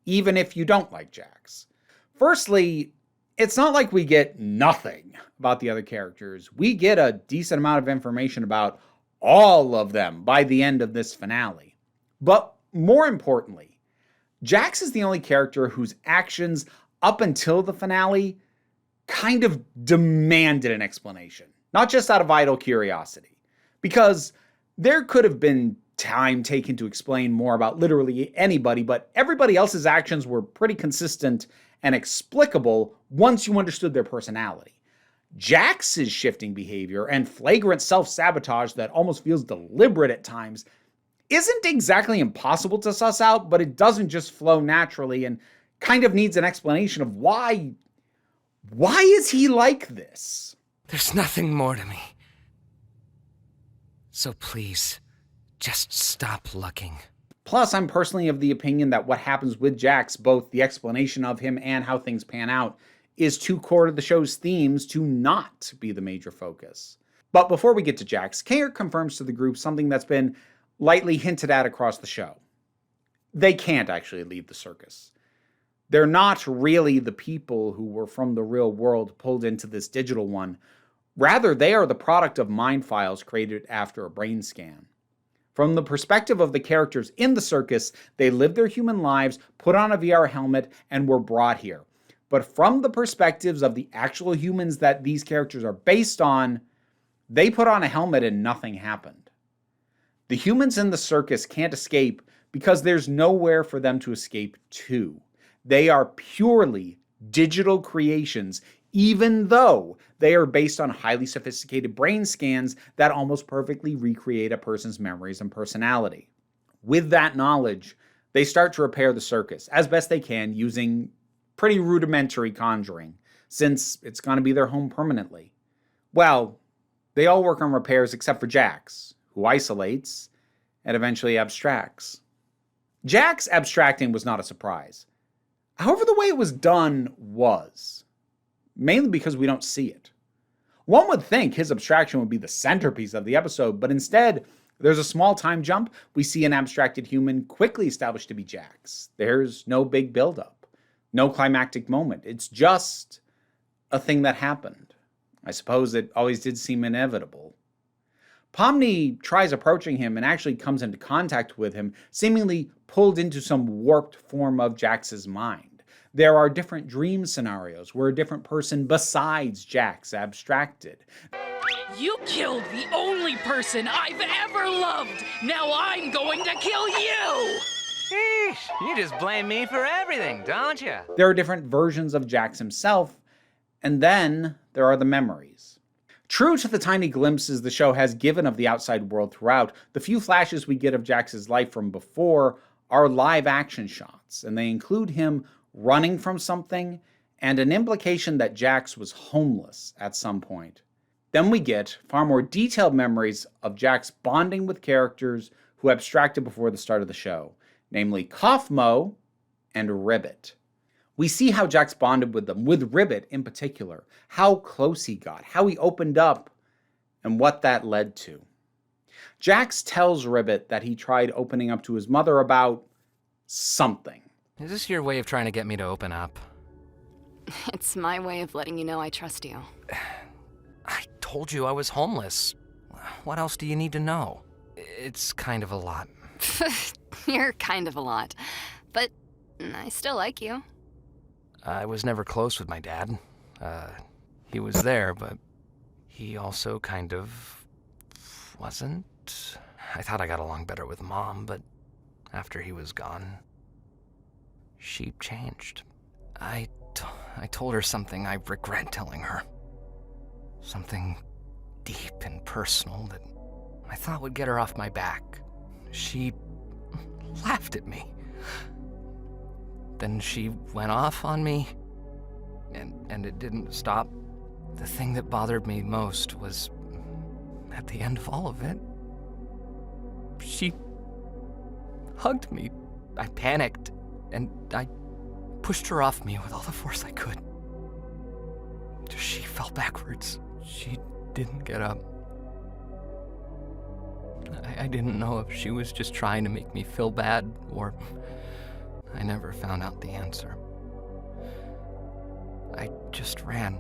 even if you don't like Jax. Firstly, it's not like we get nothing about the other characters. We get a decent amount of information about all of them by the end of this finale. But more importantly, Jax is the only character whose actions up until the finale kind of demanded an explanation, not just out of idle curiosity. Because there could have been time taken to explain more about literally anybody, but everybody else's actions were pretty consistent and explicable once you understood their personality. Jax's shifting behavior and flagrant self-sabotage that almost feels deliberate at times isn't exactly impossible to suss out, but it doesn't just flow naturally and kind of needs an explanation of why is he like this? There's nothing more to me. So please, just stop looking. Plus, I'm personally of the opinion that what happens with Jax, both the explanation of him and how things pan out, is too core to the show's themes to not be the major focus. But before we get to Jax, Kaner confirms to the group something that's been lightly hinted at across the show. They can't actually leave the circus. They're not really the people who were from the real world pulled into this digital one. Rather, they are the product of mind files created after a brain scan. From the perspective of the characters in the circus, they lived their human lives, put on a VR helmet, and were brought here. But from the perspectives of the actual humans that these characters are based on, they put on a helmet and nothing happened. The humans in the circus can't escape because there's nowhere for them to escape to. They are purely digital creations even though they are based on highly sophisticated brain scans that almost perfectly recreate a person's memories and personality. With that knowledge, they start to repair the circus as best they can using pretty rudimentary conjuring, since it's going to be their home permanently. Well, they all work on repairs except for Jax, who isolates and eventually abstracts. Jax abstracting was not a surprise. However, the way it was done was, mainly because we don't see it. One would think his abstraction would be the centerpiece of the episode, but instead, there's a small time jump. We see an abstracted human quickly established to be Jax. There's no big buildup, no climactic moment. It's just a thing that happened. I suppose it always did seem inevitable. Pomni tries approaching him and actually comes into contact with him, seemingly pulled into some warped form of Jax's mind. There are different dream scenarios where a different person besides Jax abstracted. You killed the only person I've ever loved! Now I'm going to kill you! Sheesh, you just blame me for everything, don't you? There are different versions of Jax himself, and then there are the memories. True to the tiny glimpses the show has given of the outside world throughout, the few flashes we get of Jax's life from before are live action shots, and they include him running from something and an implication that Jax was homeless at some point. Then we get far more detailed memories of Jax bonding with characters who abstracted before the start of the show, namely Kaufmo and Ribbit. We see how Jax bonded with them, with Ribbit in particular, how close he got, how he opened up, and what that led to. Jax tells Ribbit that he tried opening up to his mother about something. Is this your way of trying to get me to open up? It's my way of letting you know I trust you. I told you I was homeless. What else do you need to know? It's kind of a lot. You're kind of a lot. But I still like you. I was never close with my dad. He was there, but he also kind of wasn't. I thought I got along better with Mom, but after he was gone, she changed. I told her something I regret telling her. Something deep and personal that I thought would get her off my back. She laughed at me. Then she went off on me, and it didn't stop. The thing that bothered me most was, at the end of all of it, she hugged me. I panicked, and I pushed her off me with all the force I could. She fell backwards. She didn't get up. I didn't know if she was just trying to make me feel bad, or I never found out the answer. I just ran.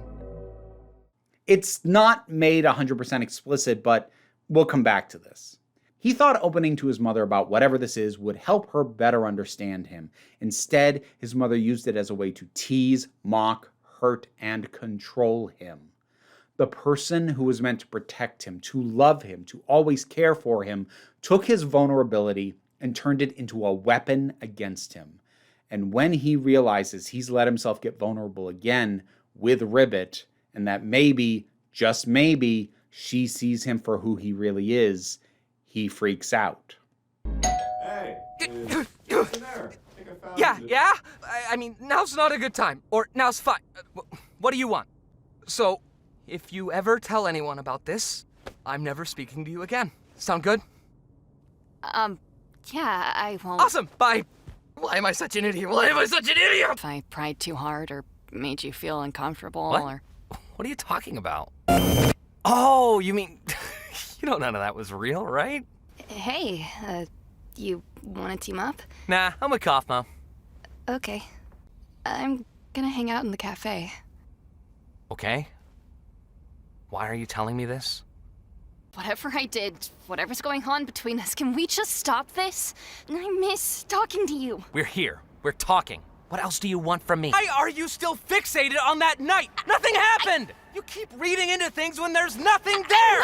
It's not made 100% explicit, but we'll come back to this. He thought opening to his mother about whatever this is would help her better understand him. Instead, his mother used it as a way to tease, mock, hurt, and control him. The person who was meant to protect him, to love him, to always care for him, took his vulnerability and turned it into a weapon against him. And when he realizes he's let himself get vulnerable again with Ribbit, and that maybe, just maybe, she sees him for who he really is, he freaks out. Hey, Yeah? I mean, now's not a good time. Or now's fine. What do you want? So, if you ever tell anyone about this, I'm never speaking to you again. Sound good? Yeah, I won't. Awesome, bye. Why am I such an idiot? If I pried too hard or made you feel uncomfortable or... What are you talking about? Oh, you mean... You know none of that was real, right? Hey, you want to team up? Nah, I'm with Kaufmo. Okay. I'm gonna hang out in the cafe. Okay. Why are you telling me this? Whatever I did, whatever's going on between us, can we just stop this? I miss talking to you. We're here. We're talking. What else do you want from me? Why are you still fixated on that night? Nothing happened! You keep reading into things when there's nothing there!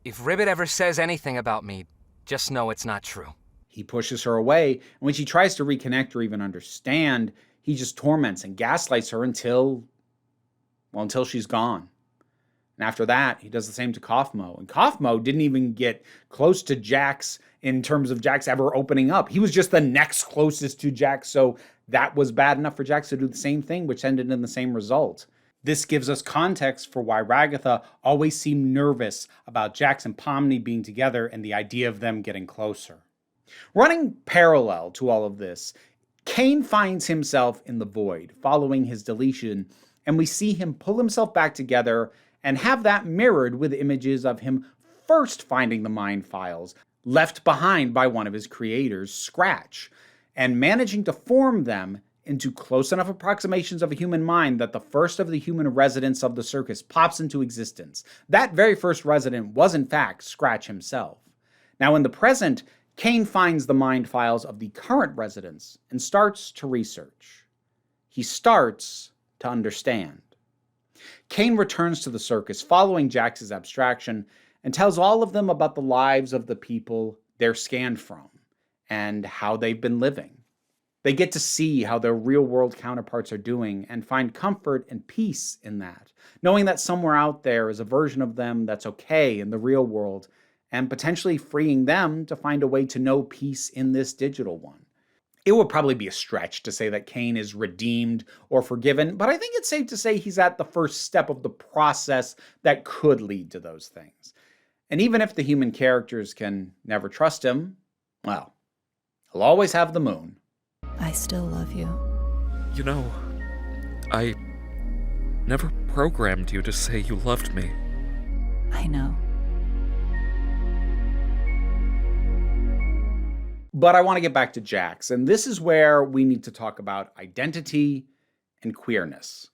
If Ribbit ever says anything about me, just know it's not true. He pushes her away, and when she tries to reconnect or even understand, he just torments and gaslights her until Well, until she's gone. And after that, he does the same to Kaufmo. And Kaufmo didn't even get close to Jax in terms of Jax ever opening up. He was just the next closest to Jax, so that was bad enough for Jax to do the same thing, which ended in the same result. This gives us context for why Ragatha always seemed nervous about Jax and Pomni being together and the idea of them getting closer. Running parallel to all of this, Cain finds himself in the void following his deletion, and we see him pull himself back together and have that mirrored with images of him first finding the mind files left behind by one of his creators, Scratch, and managing to form them into close enough approximations of a human mind that the first of the human residents of the circus pops into existence. That very first resident was in fact Scratch himself. Now in the present, Cain finds the mind files of the current residents and starts to research. He starts to understand. Cain returns to the circus following Jax's abstraction and tells all of them about the lives of the people they're scanned from and how they've been living. They get to see how their real-world counterparts are doing and find comfort and peace in that, knowing that somewhere out there is a version of them that's okay in the real world and potentially freeing them to find a way to know peace in this digital one. It would probably be a stretch to say that Cain is redeemed or forgiven, but I think it's safe to say he's at the first step of the process that could lead to those things. And even if the human characters can never trust him, well, he'll always have the moon. I still love you. You know, I never programmed you to say you loved me. I know. But I want to get back to Jax, and this is where we need to talk about identity and queerness.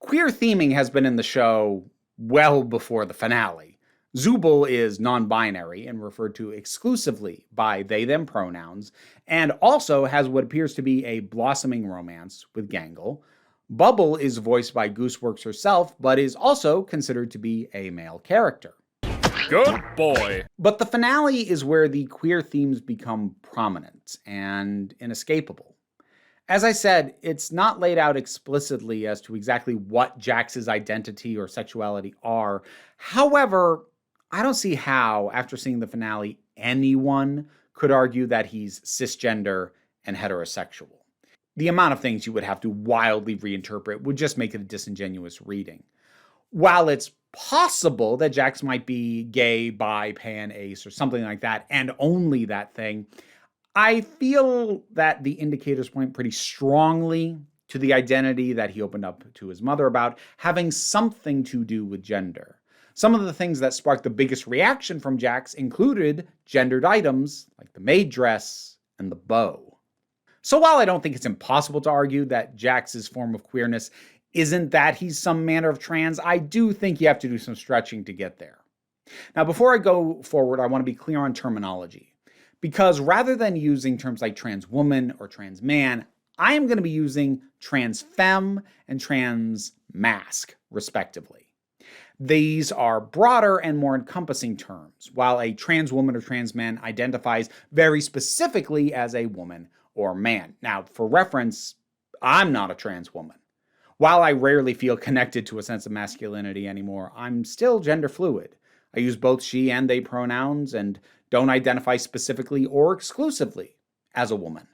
Queer theming has been in the show well before the finale. Zubul is non-binary and referred to exclusively by they-them pronouns, and also has what appears to be a blossoming romance with Gangle. Bubble is voiced by Gooseworks herself, but is also considered to be a male character. Good boy. But the finale is where the queer themes become prominent and inescapable. As I said, it's not laid out explicitly as to exactly what Jax's identity or sexuality are. However, I don't see how, after seeing the finale, anyone could argue that he's cisgender and heterosexual. The amount of things you would have to wildly reinterpret would just make it a disingenuous reading. While it's possible that Jax might be gay, bi, pan, ace, or something like that, and only that thing, I feel that the indicators point pretty strongly to the identity that he opened up to his mother about having something to do with gender. Some of the things that sparked the biggest reaction from Jax included gendered items like the maid dress and the bow. So while I don't think it's impossible to argue that Jax's form of queerness isn't that he's some manner of trans, I do think you have to do some stretching to get there. Now, before I go forward, I want to be clear on terminology, because rather than using terms like trans woman or trans man, I am going to be using trans femme and trans mask, respectively. These are broader and more encompassing terms, while a trans woman or trans man identifies very specifically as a woman or man. Now, for reference, I'm not a trans woman. While I rarely feel connected to a sense of masculinity anymore, I'm still gender fluid. I use both she and they pronouns and don't identify specifically or exclusively as a woman.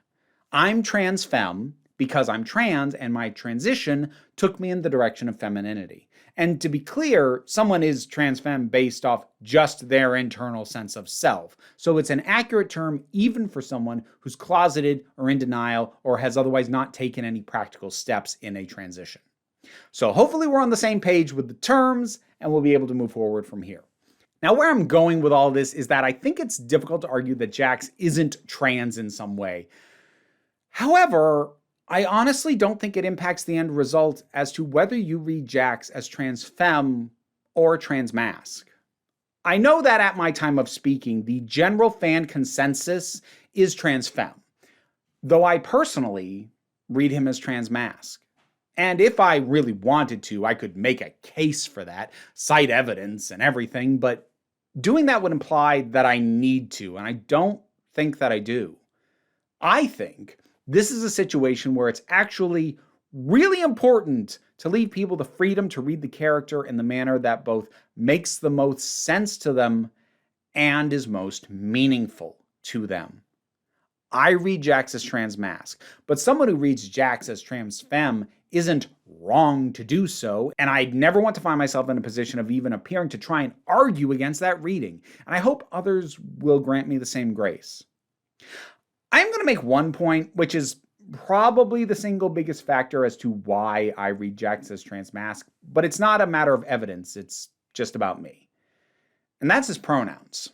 I'm trans femme because I'm trans and my transition took me in the direction of femininity. And to be clear, someone is trans femme based off just their internal sense of self. So it's an accurate term even for someone who's closeted or in denial or has otherwise not taken any practical steps in a transition. So hopefully we're on the same page with the terms and we'll be able to move forward from here. Now, where I'm going with all this is that I think it's difficult to argue that Jax isn't trans in some way. However, I honestly don't think it impacts the end result as to whether you read Jax as trans femme or trans mask. I know that at my time of speaking, the general fan consensus is trans femme, though I personally read him as trans mask. And if I really wanted to, I could make a case for that, cite evidence and everything, but doing that would imply that I need to, and I don't think that I do. I think this is a situation where it's actually really important to leave people the freedom to read the character in the manner that both makes the most sense to them and is most meaningful to them. I read Jax as trans masc, but someone who reads Jax as trans femme isn't wrong to do so, and I'd never want to find myself in a position of even appearing to try and argue against that reading, and I hope others will grant me the same grace. I'm going to make one point, which is probably the single biggest factor as to why I read Jax as trans masc, but it's not a matter of evidence, it's just about me. And that's his pronouns.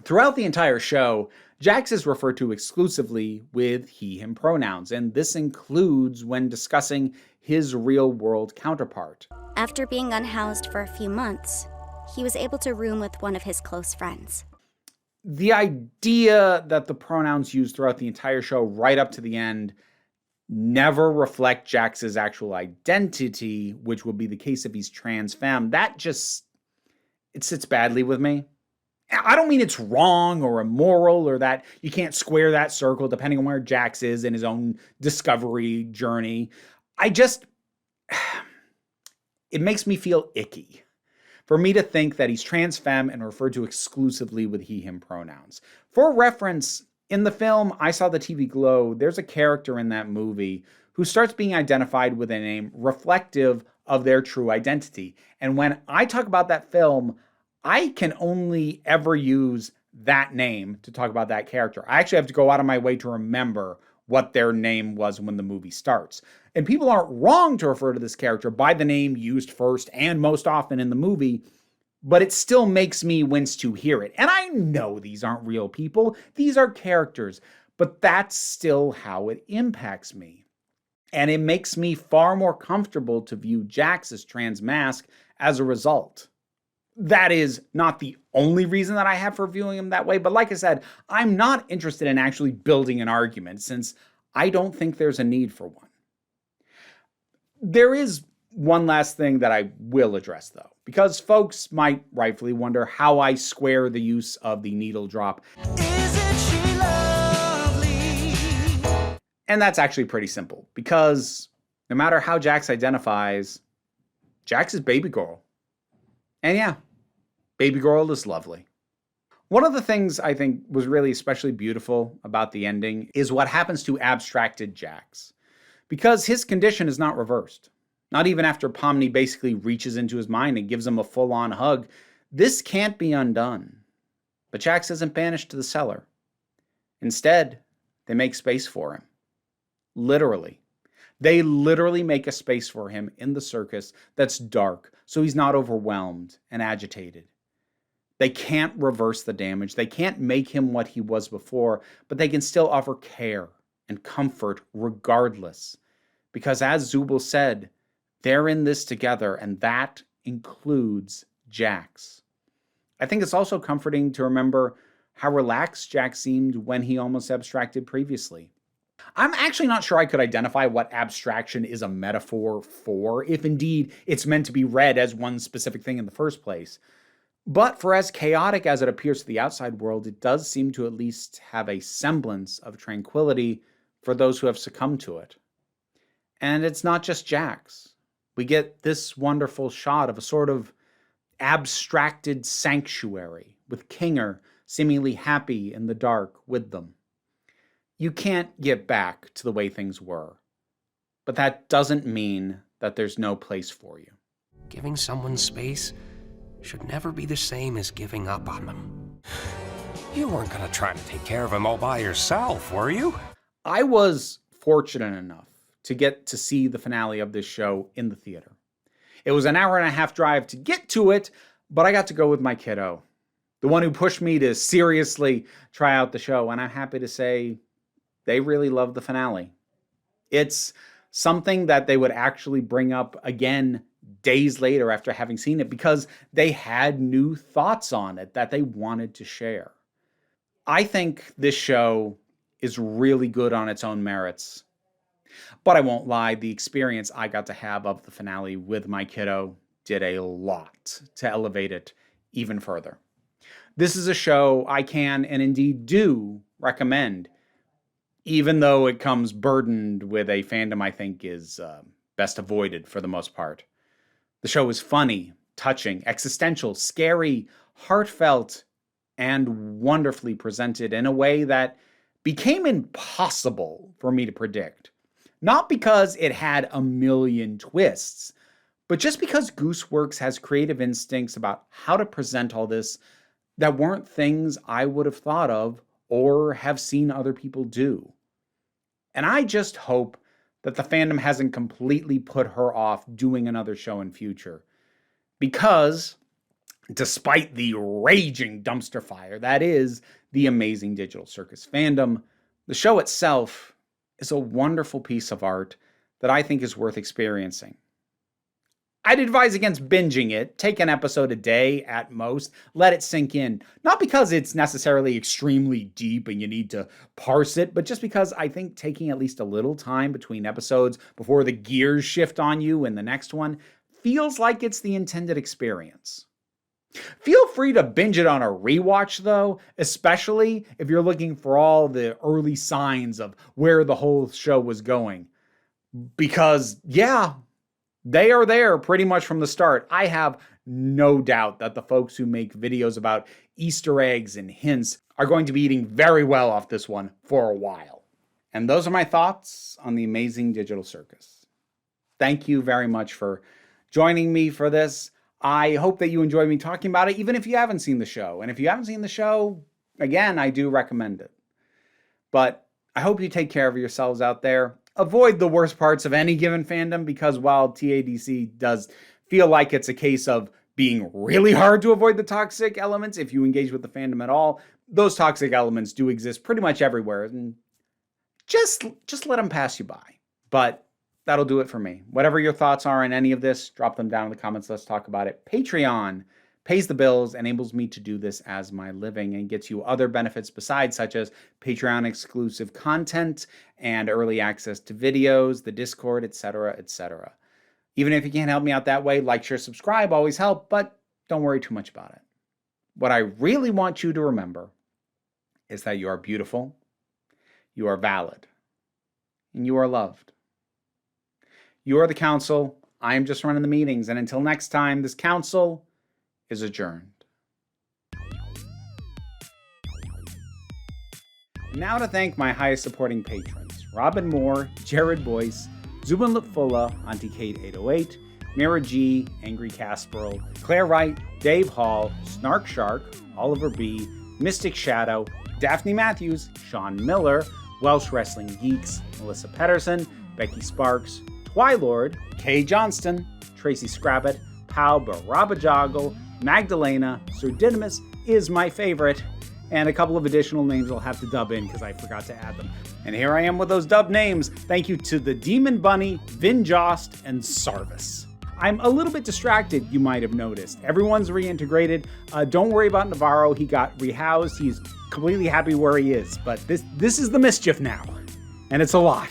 Throughout the entire show, Jax is referred to exclusively with he/him pronouns, and this includes when discussing his real-world counterpart. After being unhoused for a few months, he was able to room with one of his close friends. The idea that the pronouns used throughout the entire show, right up to the end, never reflect Jax's actual identity, which would be the case if he's trans femme, that just, it sits badly with me. I don't mean it's wrong or immoral or that you can't square that circle depending on where Jax is in his own discovery journey. It makes me feel icky for me to think that he's trans femme and referred to exclusively with he/him pronouns. For reference, in the film I Saw the TV Glow, there's a character in that movie who starts being identified with a name reflective of their true identity. And when I talk about that film, I can only ever use that name to talk about that character. I actually have to go out of my way to remember what their name was when the movie starts. And people aren't wrong to refer to this character by the name used first and most often in the movie, but it still makes me wince to hear it. And I know these aren't real people, these are characters, but that's still how it impacts me. And it makes me far more comfortable to view Jax as trans masc as a result. That is not the only reason that I have for viewing him that way, but like I said, I'm not interested in actually building an argument since I don't think there's a need for one. There is one last thing that I will address though, because folks might rightfully wonder how I square the use of the needle drop. Isn't she lovely? And that's actually pretty simple, because no matter how Jax identifies, Jax is baby girl. And yeah, baby girl is lovely. One of the things I think was really especially beautiful about the ending is what happens to abstracted Jax. Because his condition is not reversed. Not even after Pomni basically reaches into his mind and gives him a full-on hug. This can't be undone. But Jax isn't banished to the cellar. Instead, they make space for him. Literally. They literally make a space for him in the circus that's dark, so he's not overwhelmed and agitated. They can't reverse the damage. They can't make him what he was before, but they can still offer care and comfort regardless. Because as Zubul said, they're in this together, and that includes Jax. I think it's also comforting to remember how relaxed Jax seemed when he almost abstracted previously. I'm actually not sure I could identify what abstraction is a metaphor for, if indeed it's meant to be read as one specific thing in the first place. But for as chaotic as it appears to the outside world, it does seem to at least have a semblance of tranquility for those who have succumbed to it. And it's not just Jax. We get this wonderful shot of a sort of abstracted sanctuary, with Kinger seemingly happy in the dark with them. You can't get back to the way things were, but that doesn't mean that there's no place for you. Giving someone space should never be the same as giving up on them. You weren't gonna try to take care of him all by yourself, were you? I was fortunate enough to get to see the finale of this show in the theater. It was an hour-and-a-half drive to get to it, but I got to go with my kiddo, the one who pushed me to seriously try out the show, and I'm happy to say they really loved the finale. It's something that they would actually bring up again days later after having seen it because they had new thoughts on it that they wanted to share. I think this show is really good on its own merits. But I won't lie, the experience I got to have of the finale with my kiddo did a lot to elevate it even further. This is a show I can and indeed do recommend, even though it comes burdened with a fandom I think is best avoided for the most part. The show was funny, touching, existential, scary, heartfelt, and wonderfully presented in a way that became impossible for me to predict. Not because it had a million twists, but just because Gooseworks has creative instincts about how to present all this that weren't things I would have thought of or have seen other people do. And I just hope that the fandom hasn't completely put her off doing another show in future. Because, despite the raging dumpster fire that is the Amazing Digital Circus fandom, the show itself is a wonderful piece of art that I think is worth experiencing. I'd advise against binging it. Take an episode a day at most. Let it sink in. Not because it's necessarily extremely deep and you need to parse it, but just because I think taking at least a little time between episodes before the gears shift on you in the next one feels like it's the intended experience. Feel free to binge it on a rewatch though, especially if you're looking for all the early signs of where the whole show was going. Because, yeah, they are there pretty much from the start. I have no doubt that the folks who make videos about Easter eggs and hints are going to be eating very well off this one for a while. And those are my thoughts on the Amazing Digital Circus. Thank you very much for joining me for this. I hope that you enjoyed me talking about it, even if you haven't seen the show. And if you haven't seen the show, again, I do recommend it. But I hope you take care of yourselves out there. Avoid the worst parts of any given fandom, because while TADC does feel like it's a case of being really hard to avoid the toxic elements if you engage with the fandom at all, those toxic elements do exist pretty much everywhere. And just let them pass you by. But that'll do it for me. Whatever your thoughts are on any of this, drop them down in the comments. Let's talk about it. Patreon pays the bills, enables me to do this as my living, and gets you other benefits besides, such as Patreon exclusive content and early access to videos, the Discord, etc., etc. Even if you can't help me out that way, like, share, subscribe, always help, but don't worry too much about it. What I really want you to remember is that you are beautiful, you are valid, and you are loved. You are the council, I am just running the meetings, and until next time, this council is adjourned. Now to thank my highest supporting patrons: Robin Moore, Jared Boyce, Zubin Lipfula, Auntie Kate 808, Mira G, Angry Casperl, Claire Wright, Dave Hall, Snark Shark, Oliver B, Mystic Shadow, Daphne Matthews, Sean Miller, Welsh Wrestling Geeks, Melissa Pedersen, Becky Sparks, Twilord, Kay Johnston, Tracy Scrabbit, Pau Barabajoggle, Magdalena, Sir Didymus is my favorite, and a couple of additional names I'll have to dub in because I forgot to add them. And here I am with those dub names. Thank you to the Demon Bunny, Vin Jost, and Sarvis. I'm a little bit distracted, you might have noticed. Everyone's reintegrated. Don't worry about Navarro. He got rehoused. He's completely happy where he is. But this is the mischief now, and it's a lot.